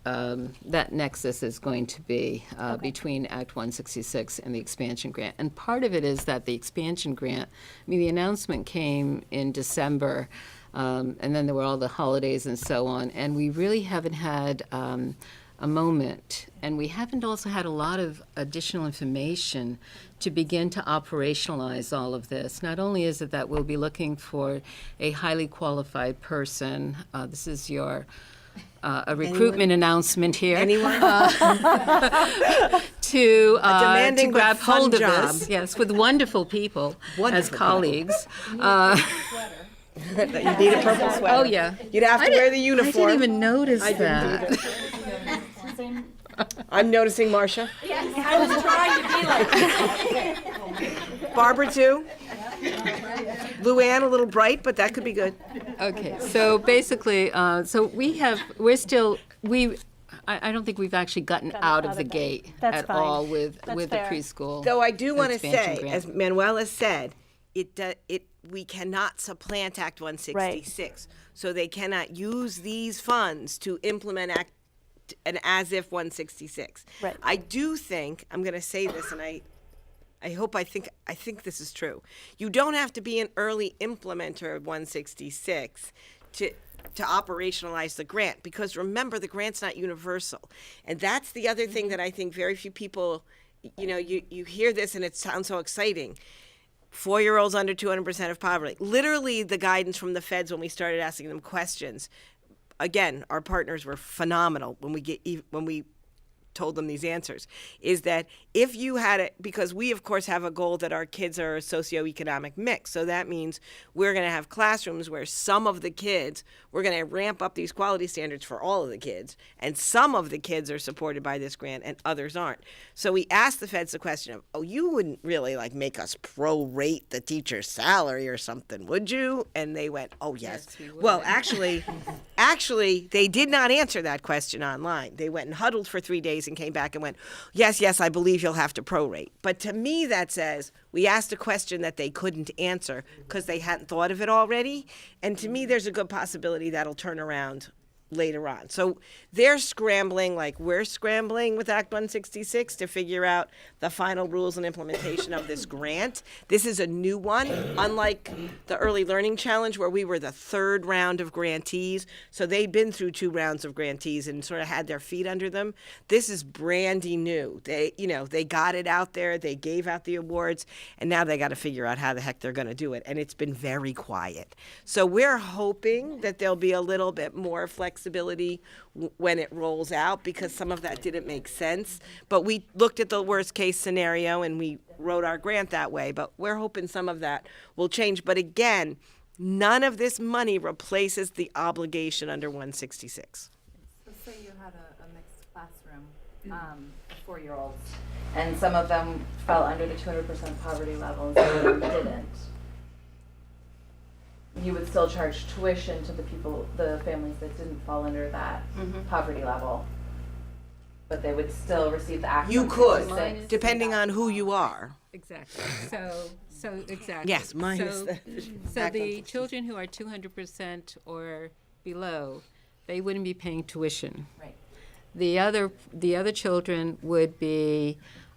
nexus is going to be between Act 166 and the expansion grant. And part of it is that the expansion grant, I mean, the announcement came in December, and then there were all the holidays and so on, and we really haven't had a moment, and we haven't also had a lot of additional information to begin to operationalize all of this. Not only is it that we'll be looking for a highly qualified person, this is your a recruitment announcement here. Anyone? To demanding but grab fun hold of job. this, yes, with wonderful people as colleagues. You need a purple sweater. Oh, yeah. You'd have to wear the uniform. I didn't even notice I that. didn't either. I'm noticing Marcia. Yes, I was trying to be like. Barbara too. Luann, a little bright, but that could be good. Okay, so basically, I don't think we've actually gotten out of the gate at all with the preschool. Though I do want to expansion say, grant. as Manuela said, we cannot supplant Act 166. So they cannot use these funds to implement an as-if 166. Right. I do think, I'm going to say this, and I think this is true. You don't have to be an early implementer of 166 to operationalize the grant, because remember, the grant's not universal. And that's the other thing that I think very few people, you hear this and it sounds so exciting. 4-year-olds under 200% of poverty. Literally the guidance from the feds when we started asking them questions. Again, our partners were phenomenal when we told them these answers, is that if you had it, because we of course have a goal that our kids are a socioeconomic mix, so that means we're going to have classrooms where some of the kids, we're going to ramp up these quality standards for all of the kids, and some of the kids are supported by this grant and others aren't. So we asked the feds the question of, you wouldn't really make us prorate the teacher's salary or something, would you? And they went, oh yes. we would. Well, actually, they did not answer that question online. They went and huddled for 3 days and came back and went, yes, I believe you'll have to prorate. But to me, that says we asked a question that they couldn't answer because they hadn't thought of it already. And to me, there's a good possibility that'll turn around later on. So they're scrambling like we're scrambling with Act 166 to figure out the final rules and implementation of this grant. This is a new one, unlike the Early Learning Challenge where we were the third round of grantees. So they'd been through 2 rounds of grantees and sort of had their feet under them. This is brandy new. They got it out there, they gave out the awards, and now they got to figure out how the heck they're going to do it. And it's been very quiet. So we're hoping that there'll be a little bit more flexibility when it rolls out, because some of that didn't make sense. But we looked at the worst case scenario and we wrote our grant that way. But we're hoping some of that will change. But again, none of this money replaces the obligation under 166. So say you had a mixed classroom 4-year-olds, and some of them fell under the 200% poverty level, and some of them didn't. You would still charge tuition to the families that didn't fall under that poverty level, but they would still receive the access. You could, depending on who you are. Exactly. So exactly. Yes, minus so, the so Act the 166. children who are 200% or below, they wouldn't be paying tuition. Right. The other children would be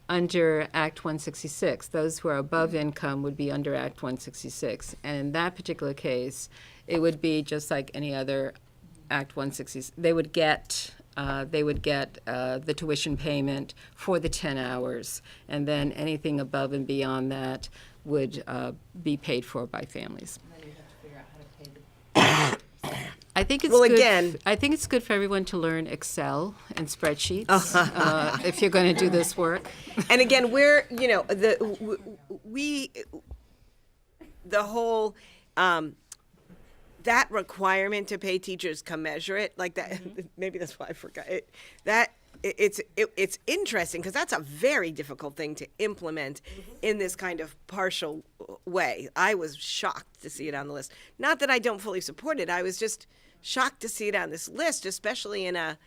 under Act 166. Those who are above income would be under Act 166. And in that particular case, it would be just like any other Act 166. They would get the tuition payment for the 10 hours, and then anything above and beyond that would be paid for by families. And then you have to figure out how to pay the I think it's Well, good. again- I think it's good for everyone to learn Excel and spreadsheets if you're going to do this work. And again, we're, the whole, that requirement to pay teachers commensurate, like that, maybe that's why I forgot it, it's interesting because that's a very difficult thing to implement in this kind of partial way. I was shocked to see it on the list. Not that I don't fully support it. I was just shocked to see it on this list, especially in a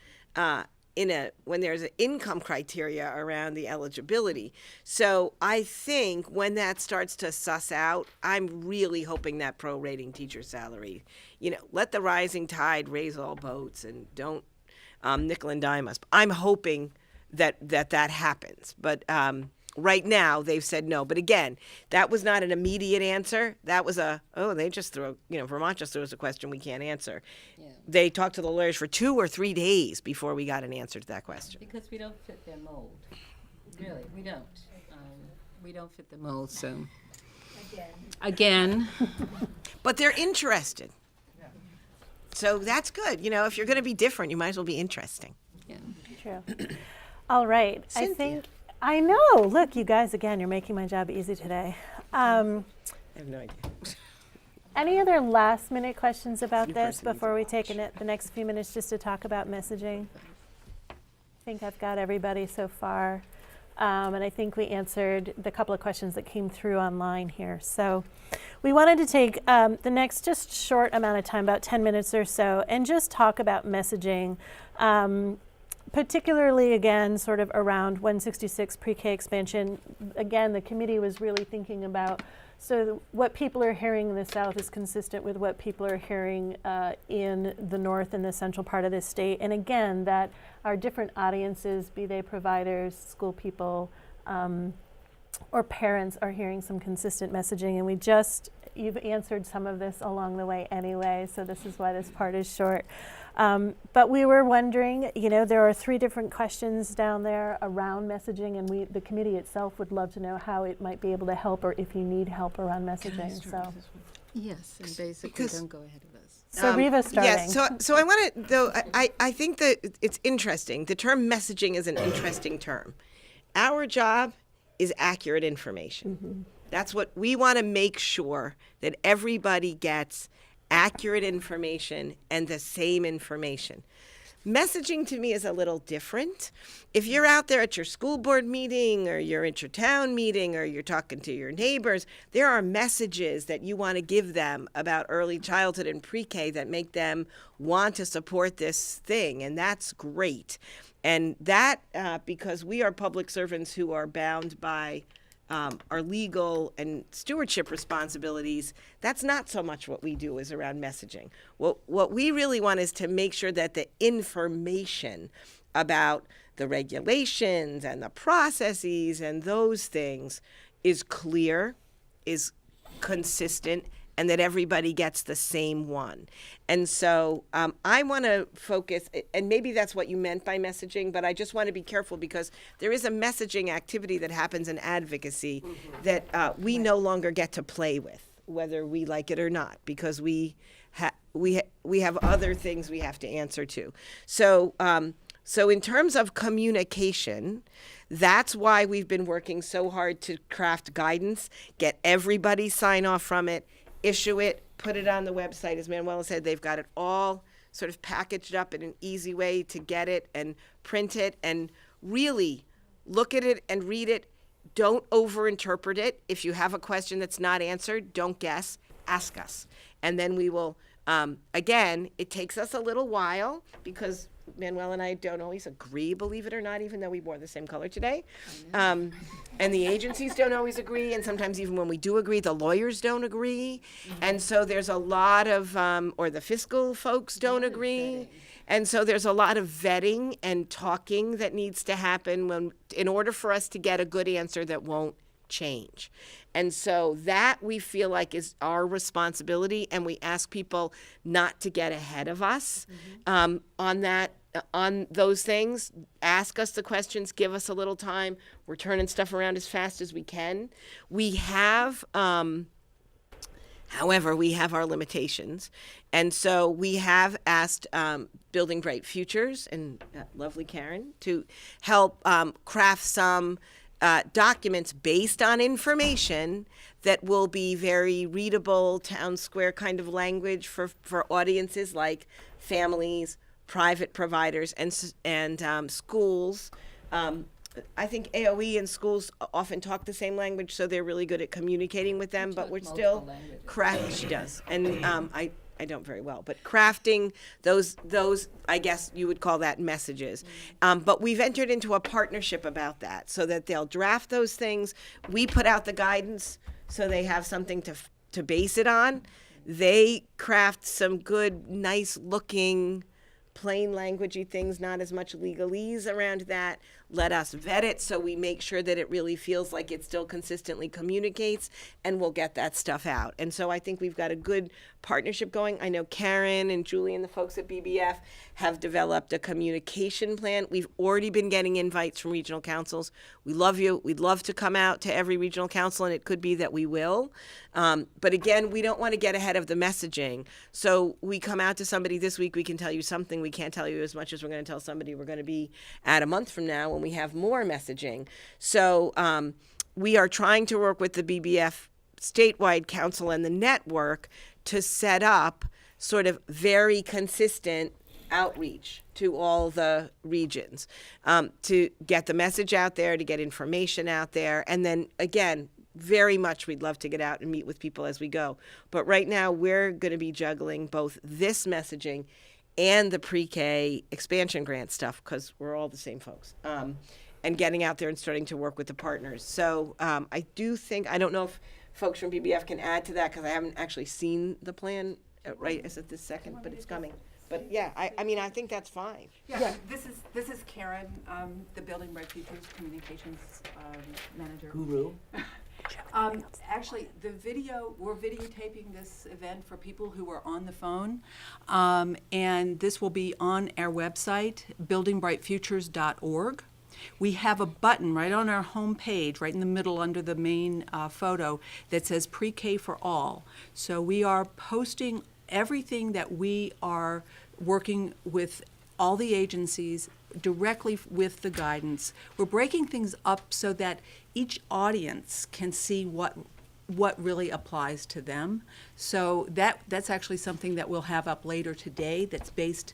when there's an income criteria around the eligibility. So I think when that starts to suss out, I'm really hoping that prorating teacher salary, let the rising tide raise all boats and don't nickel and dime us. I'm hoping that happens. But right now they've said no. But again, that was not an immediate answer. That was they just threw, Vermont just threw us a question we can't answer. Yeah. They talked to the lawyers for 2 or 3 days before we got an answer to that question. Because we don't fit their mold. Really, we don't. We don't fit the mold, so. Again. But they're interested. So that's good. If you're going to be different, you might as well be interesting. Yeah. True. All right. Cynthia. I know. Look, you guys, again, you're making my job easy today. I have no idea. Any other last minute questions about New this person needs before a we watch. take the next few minutes just to talk about messaging? I think I've got everybody so far. And I think we answered the couple of questions that came through online here. So we wanted to take the next just short amount of time, about 10 minutes or so, and just talk about messaging, particularly, again, sort of around 166 pre-K expansion. Again, the committee was really thinking about, so what people are hearing in the South is consistent with what people are hearing in the North and the central part of the state. And again, that our different audiences, be they providers, school people, or parents, are hearing some consistent messaging. And you've answered some of this along the way anyway, so this is why this part is short. But we were wondering, there are 3 different questions down there around messaging, and the committee itself would love to know how it might be able to help, or if you need help around messaging. So, Yes, and basically don't go ahead of us. so Reva's starting. Yes, so I want to, though, I think that it's interesting. The term messaging is an interesting term. Our job is accurate information. That's what we want to make sure, that everybody gets accurate information and the same information. Messaging to me is a little different. If you're out there at your school board meeting, or you're at your town meeting, or you're talking to your neighbors, there are messages that you want to give them about early childhood and pre-K that make them want to support this thing, and that's great. And that, because we are public servants who are bound by our legal and stewardship responsibilities, that's not so much what we do is around messaging. What we really want is to make sure that the information about the regulations and the processes and those things is clear, is consistent, and that everybody gets the same one. And so I want to focus, and maybe that's what you meant by messaging, but I just want to be careful because there is a messaging activity that happens in advocacy that we no longer get to play with, whether we like it or not, because we have other things we have to answer to. So in terms of communication, that's why we've been working so hard to craft guidance, get everybody sign off from it, issue it, put it on the website. As Manuela said, they've got it all sort of packaged up in an easy way to get it and print it. And really look at it and read it. Don't overinterpret it. If you have a question that's not answered, don't guess, ask us. And then we will, again, it takes us a little while because Manuel and I don't always agree, believe it or not, even though we wore the same color today. And the agencies don't always agree, and sometimes even when we do agree, the lawyers don't agree. And so there's a lot of, or the fiscal folks don't agree. And so there's a lot of vetting and talking that needs to happen in order for us to get a good answer that won't change. And so that we feel like is our responsibility, and we ask people not to get ahead of us on those things. Ask us the questions, give us a little time. We're turning stuff around as fast as we can. We have, however, we have our limitations. And so we have asked Building Bright Futures and lovely Karen to help craft some documents based on information that will be very readable, town square kind of language for audiences like families, private providers, and schools. I think AOE and schools often talk the same language, so they're really good at communicating with them, but we're still she does. And I don't very well, but crafting those, I guess you would call that messages. But we've entered into a partnership about that so that they'll draft those things. We put out the guidance so they have something to base it on. They craft some good, nice looking, plain languagey things, not as much legalese around that. Let us vet it so we make sure that it really feels like it still consistently communicates, and we'll get that stuff out. And so I think we've got a good partnership going. I know Karen and Julie and the folks at BBF have developed a communication plan. We've already been getting invites from regional councils. We love you. We'd love to come out to every regional council, and it could be that we will. But again, we don't want to get ahead of the messaging. So we come out to somebody this week, we can tell you something. We can't tell you as much as we're going to tell somebody we're going to be at a month from now when we have more messaging. So we are trying to work with the BBF statewide council and the network to set up sort of very consistent outreach to all the regions, to get the message out there, to get information out there. And then again, very much we'd love to get out and meet with people as we go. But right now we're going to be juggling both this messaging and the pre-K expansion grant stuff, because we're all the same folks, and getting out there and starting to work with the partners. So I do think, I don't know if folks from BBF can add to that, because I haven't actually seen the plan right as of this second, but it's coming. But yeah, I mean, I think that's fine. Yeah, this is Karen, the Building Bright Futures Communications Manager. Guru. Actually, we're videotaping this event for people who are on the phone, and this will be on our website, buildingbrightfutures.org. We have a button right on our home page, right in the middle under the main photo, that says Pre-K for All. So we are posting everything that we are working with all the agencies directly with the guidance. We're breaking things up so that each audience can see what really applies to them. So that's actually something that we'll have up later today that's based,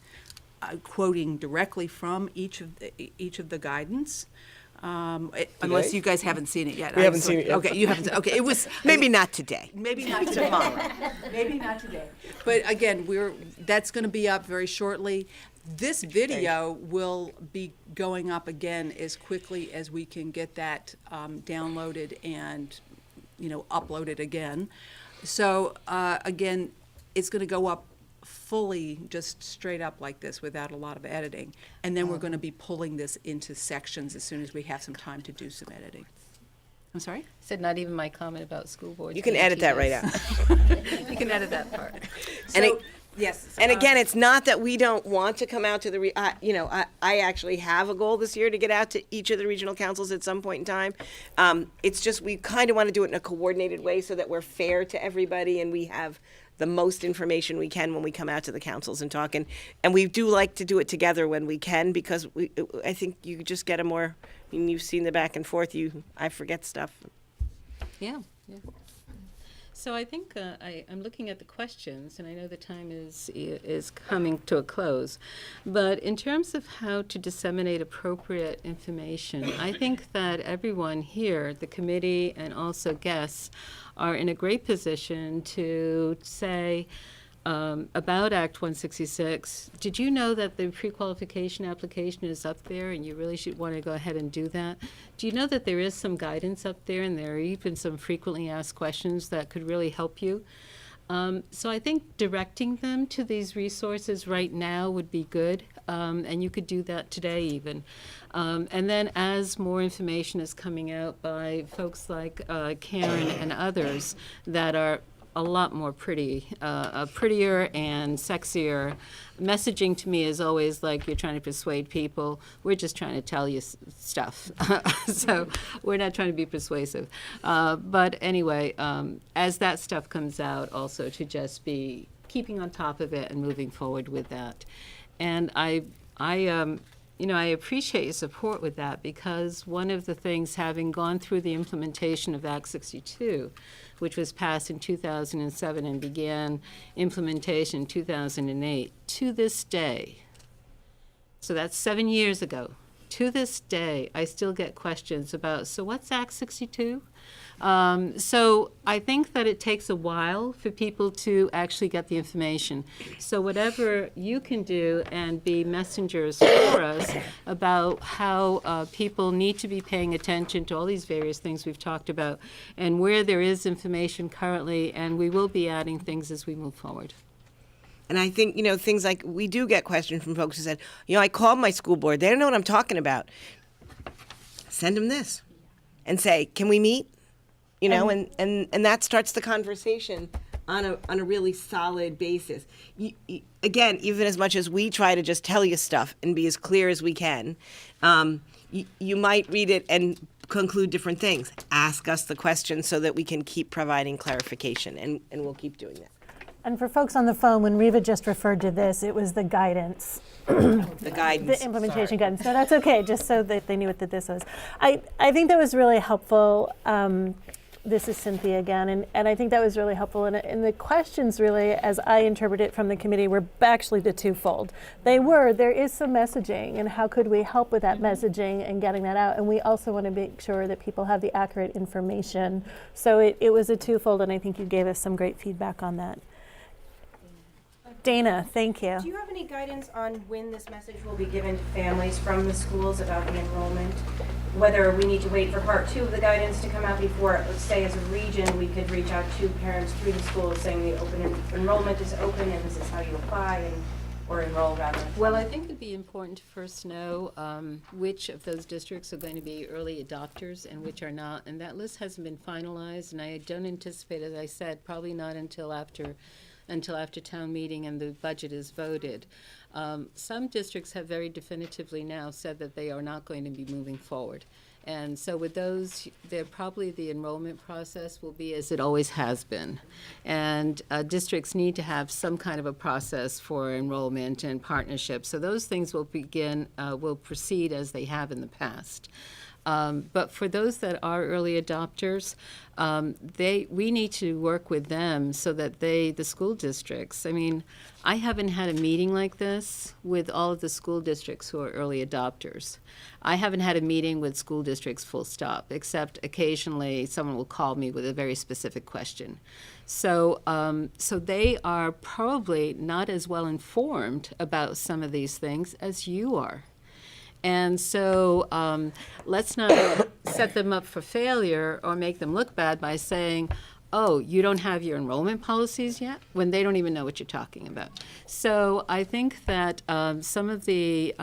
quoting directly from each of the guidance. Unless you guys haven't seen it yet. We haven't seen it yet. Okay, you haven't. Okay, it was maybe not today. Maybe not tomorrow. Maybe not today. But again, that's going to be up very shortly. This video will be going up again as quickly as we can get that downloaded and uploaded again. So again, it's going to go up fully, just straight up like this without a lot of editing. And then we're going to be pulling this into sections as soon as we have some time to do some editing. I'm sorry? Said not even my comment about school boards. You can edit that right out. You can edit that part. So, yes. And again, it's not that we don't want to come out to the, I actually have a goal this year to get out to each of the regional councils at some point in time. It's just we kind of want to do it in a coordinated way so that we're fair to everybody and we have the most information we can when we come out to the councils and talk. And we do like to do it together when we can, because I think you just get a more, you've seen the back and forth, I forget stuff. Yeah. So I think I'm looking at the questions, and I know the time is coming to a close. But in terms of how to disseminate appropriate information, I think that everyone here, the committee and also guests, are in a great position to say about Act 166. Did you know that the pre-qualification application is up there, and you really should want to go ahead and do that? Do you know that there is some guidance up there, and there are even some frequently asked questions that could really help you? So I think directing them to these resources right now would be good, and you could do that today even. And then as more information is coming out by folks like Karen and others that are a lot more prettier and sexier. Messaging to me is always like you're trying to persuade people. We're just trying to tell you stuff. So we're not trying to be persuasive. But anyway, as that stuff comes out, also to just be keeping on top of it and moving forward with that. And I appreciate your support with that, because one of the things, having gone through the implementation of Act 62, which was passed in 2007 and began implementation in 2008, to this day, so that's 7 years ago, to this day, I still get questions about, so what's Act 62? So I think that it takes a while for people to actually get the information. So whatever you can do and be messengers for us about how people need to be paying attention to all these various things we've talked about, and where there is information currently, and we will be adding things as we move forward. And I think, things like, we do get questions from folks who said, I called my school board. They don't know what I'm talking about. Send them this and say, can we meet? And that starts the conversation on a really solid basis. Again, even as much as we try to just tell you stuff and be as clear as we can, you might read it and conclude different things. Ask us the questions so that we can keep providing clarification, and we'll keep doing that. And for folks on the phone, when Reva just referred to this, it was the guidance. The guidance. The implementation guidance. No, that's okay, just so that they knew what this was. I think that was really helpful. This is Cynthia again, and I think that was really helpful. And the questions really, as I interpret it from the committee, were actually the twofold. There is some messaging, and how could we help with that messaging and getting that out? And we also want to make sure that people have the accurate information. So it was a twofold, and I think you gave us some great feedback on that. Dana, thank you. Do you have any guidance on when this message will be given to families from the schools about the enrollment? Whether we need to wait for part 2 of the guidance to come out before, let's say as a region, we could reach out to parents through the schools saying the enrollment is open and this is how you apply or enroll rather? Well, I think it'd be important to first know which of those districts are going to be early adopters and which are not. And that list hasn't been finalized, and I don't anticipate, as I said, probably not until after town meeting and the budget is voted. Some districts have very definitively now said that they are not going to be moving forward. And so with those, probably the enrollment process will be as it always has been. And districts need to have some kind of a process for enrollment and partnership. So those things will proceed as they have in the past. But for those that are early adopters, we need to work with them so that the school districts, I haven't had a meeting like this with all of the school districts who are early adopters. I haven't had a meeting with school districts full stop, except occasionally someone will call me with a very specific question. So they are probably not as well informed about some of these things as you are. And so let's not set them up for failure or make them look bad by saying, oh, you don't have your enrollment policies yet, when they don't even know what you're talking about. So I think that some of the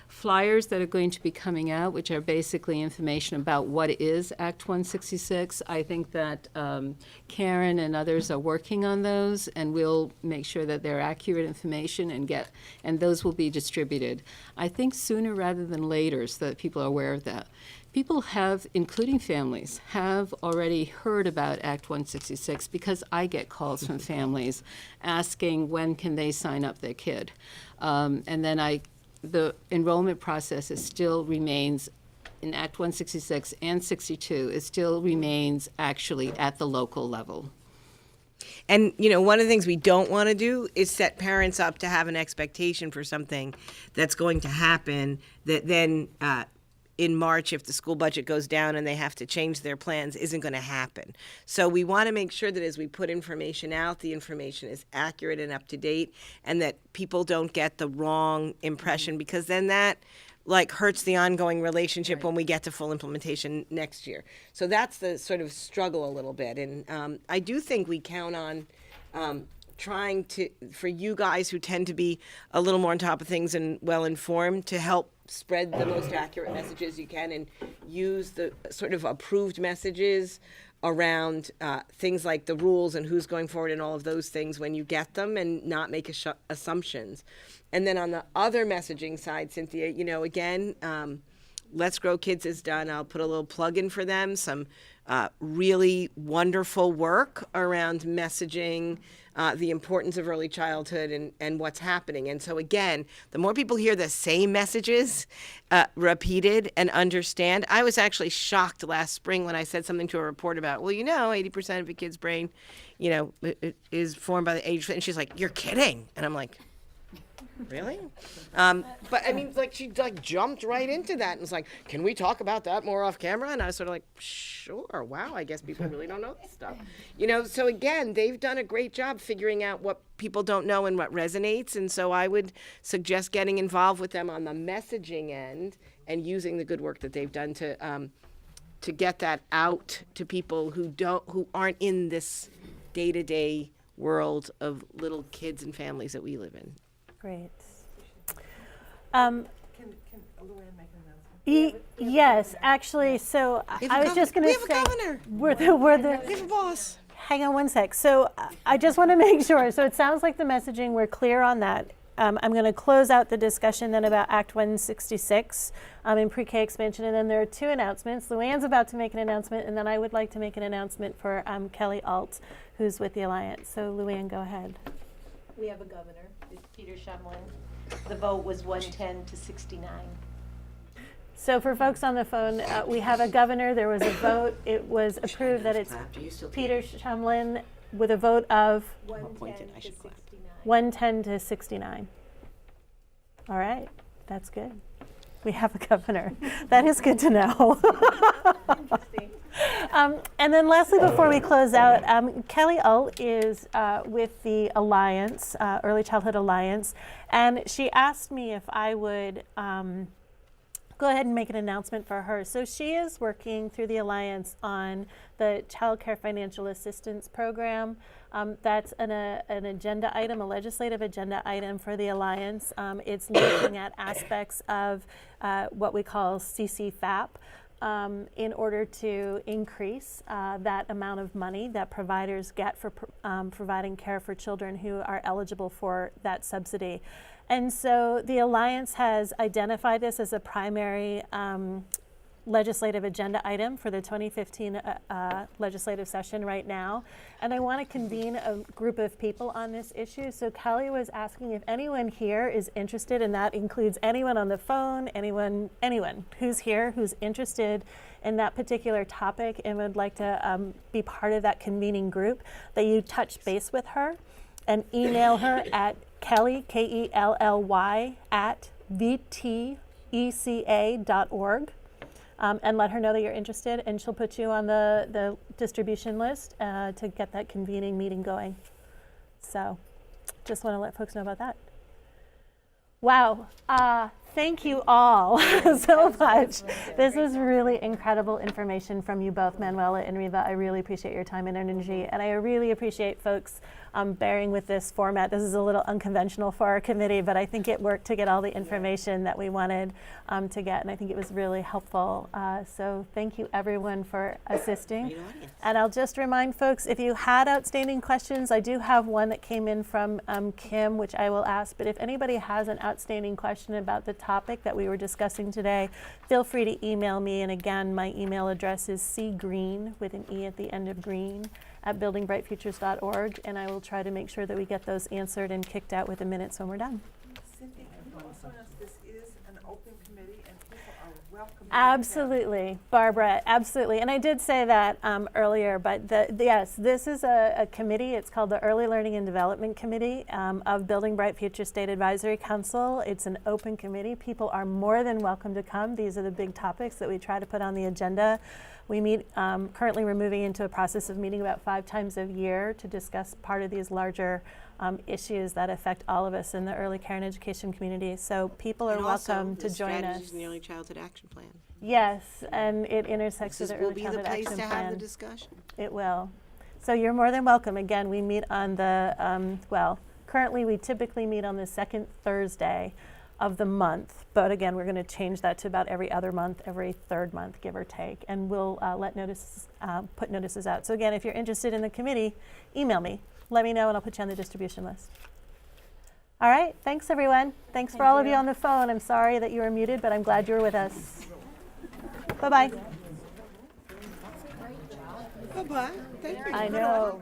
flyers that are going to be coming out, which are basically information about what is Act 166, I think that Karen and others are working on those, and we'll make sure that they're accurate information and those will be distributed. I think sooner rather than later, so that people are aware of that. People have, including families, have already heard about Act 166 because I get calls from families asking when can they sign up their kid. And then the enrollment process still remains in Act 166 and 62. It still remains actually at the local level. And, you know, one of the things we don't want to do is set parents up to have an expectation for something that's going to happen that then in March, if the school budget goes down and they have to change their plans, isn't going to happen. So we want to make sure that as we put information out, the information is accurate and up to date, and that people don't get the wrong impression, because then that like hurts the ongoing relationship when we get to full implementation next year. So that's the sort of struggle a little bit. And I do think we count on trying to, for you guys who tend to be a little more on top of things and well-informed, to help spread the most accurate messages you can and use the sort of approved messages around things like the rules and who's going forward and all of those things when you get them, and not make assumptions. And then on the other messaging side, Cynthia, you know, again, Let's Grow Kids is done. I'll put a little plug in for them. Some really wonderful work around messaging the importance of early childhood and what's happening. And so again, the more people hear the same messages repeated and understand. I was actually shocked last spring when I said something to a report about, well, you know, 80% of a kid's brain, you know, is formed by the age. And she's like, you're kidding. And I'm like, really? But I mean, like, she like jumped right into that and was like, can we talk about that more off camera? And I was sort of like, sure. Wow, I guess people really don't know this stuff. You know, so again, they've done a great job figuring out what people don't know and what resonates. And so I would suggest getting involved with them on the messaging end and using the good work that they've done to get that out to people who aren't in this day-to-day world of little kids and families that we live in. Great. Can Luann make an announcement? Yes, actually, so I was just going to say, we have a governor. We have a boss. Hang on one sec. So I just want to make sure. So it sounds like the messaging, we're clear on that. I'm going to close out the discussion then about Act 166 in pre-K expansion, and then there are two announcements. Luann's about to make an announcement, and then I would like to make an announcement for Kelly Alt, who's with the Alliance. So Luann, go ahead. We have a governor, it's Peter Shumlin. The vote was 110 to 69. So for folks on the phone, we have a governor. There was a vote. It was approved that it's Peter Shumlin with a vote of 110 to 69. All right, that's good. We have a governor. That is good to know. And then lastly, before we close out, Kelly Alt is with the Alliance, Early Childhood Alliance, and she asked me if I would go ahead and make an announcement for her. So she is working through the Alliance on the Child Care Financial Assistance Program. That's an agenda item, a legislative agenda item for the Alliance. It's looking at aspects of what we call CCFAP in order to increase that amount of money that providers get for providing care for children who are eligible for that subsidy. And so the Alliance has identified this as a primary legislative agenda item for the 2015 legislative session right now. And I want to convene a group of people on this issue. So Kelly was asking if anyone here is interested, and that includes anyone on the phone, anyone who's here who's interested in that particular topic and would like to be part of that convening group, that you touch base with her and email her at Kelly, Kelly, at vteca.org. And let her know that you're interested, and she'll put you on the distribution list to get that convening meeting going. So just want to let folks know about that. Wow. Thank you all so much. This was really incredible information from you both, Manuela and Riva. I really appreciate your time and energy, and I really appreciate folks bearing with this format. This is a little unconventional for our committee, but I think it worked to get all the information that we wanted to get, and I think it was really helpful. So thank you everyone for assisting. And I'll just remind folks, if you had outstanding questions, I do have one that came in from Kim, which I will ask, but if anybody has an outstanding question about the topic that we were discussing today, feel free to email me. And again, my email address is cgreen, with an E at the end of green, at buildingbrightfutures.org, and I will try to make sure that we get those answered and kicked out within minutes when we're done. Cynthia, us this is an open committee and people are welcome. Absolutely, Barbara, absolutely. And I did say that earlier, but yes, this is a committee. It's called the Early Learning and Development Committee of Building Bright Future State Advisory Council. It's an open committee. People are more than welcome to come. These are the big topics that we try to put on the agenda. We meet, currently we're moving into a process of meeting about 5 times a year to discuss part of these larger issues that affect all of us in the early care and education community. So people are welcome to join us. In the Early Childhood Action Plan. Yes, and it intersects with the will Early be the Childhood place Action to Plan. have the discussion. It will. So you're more than welcome. Again, we meet on the, well, currently we typically meet on the second Thursday of the month, but again, we're going to change that to about every other month, every third month, give or take, and we'll put notices out. So again, if you're interested in the committee, email me. Let me know and I'll put you on the distribution list. All right, thanks everyone. Thanks for all of you on the phone. I'm sorry that you were muted, but I'm glad you were with us. Bye-bye. Bye-bye. Thank you. I know.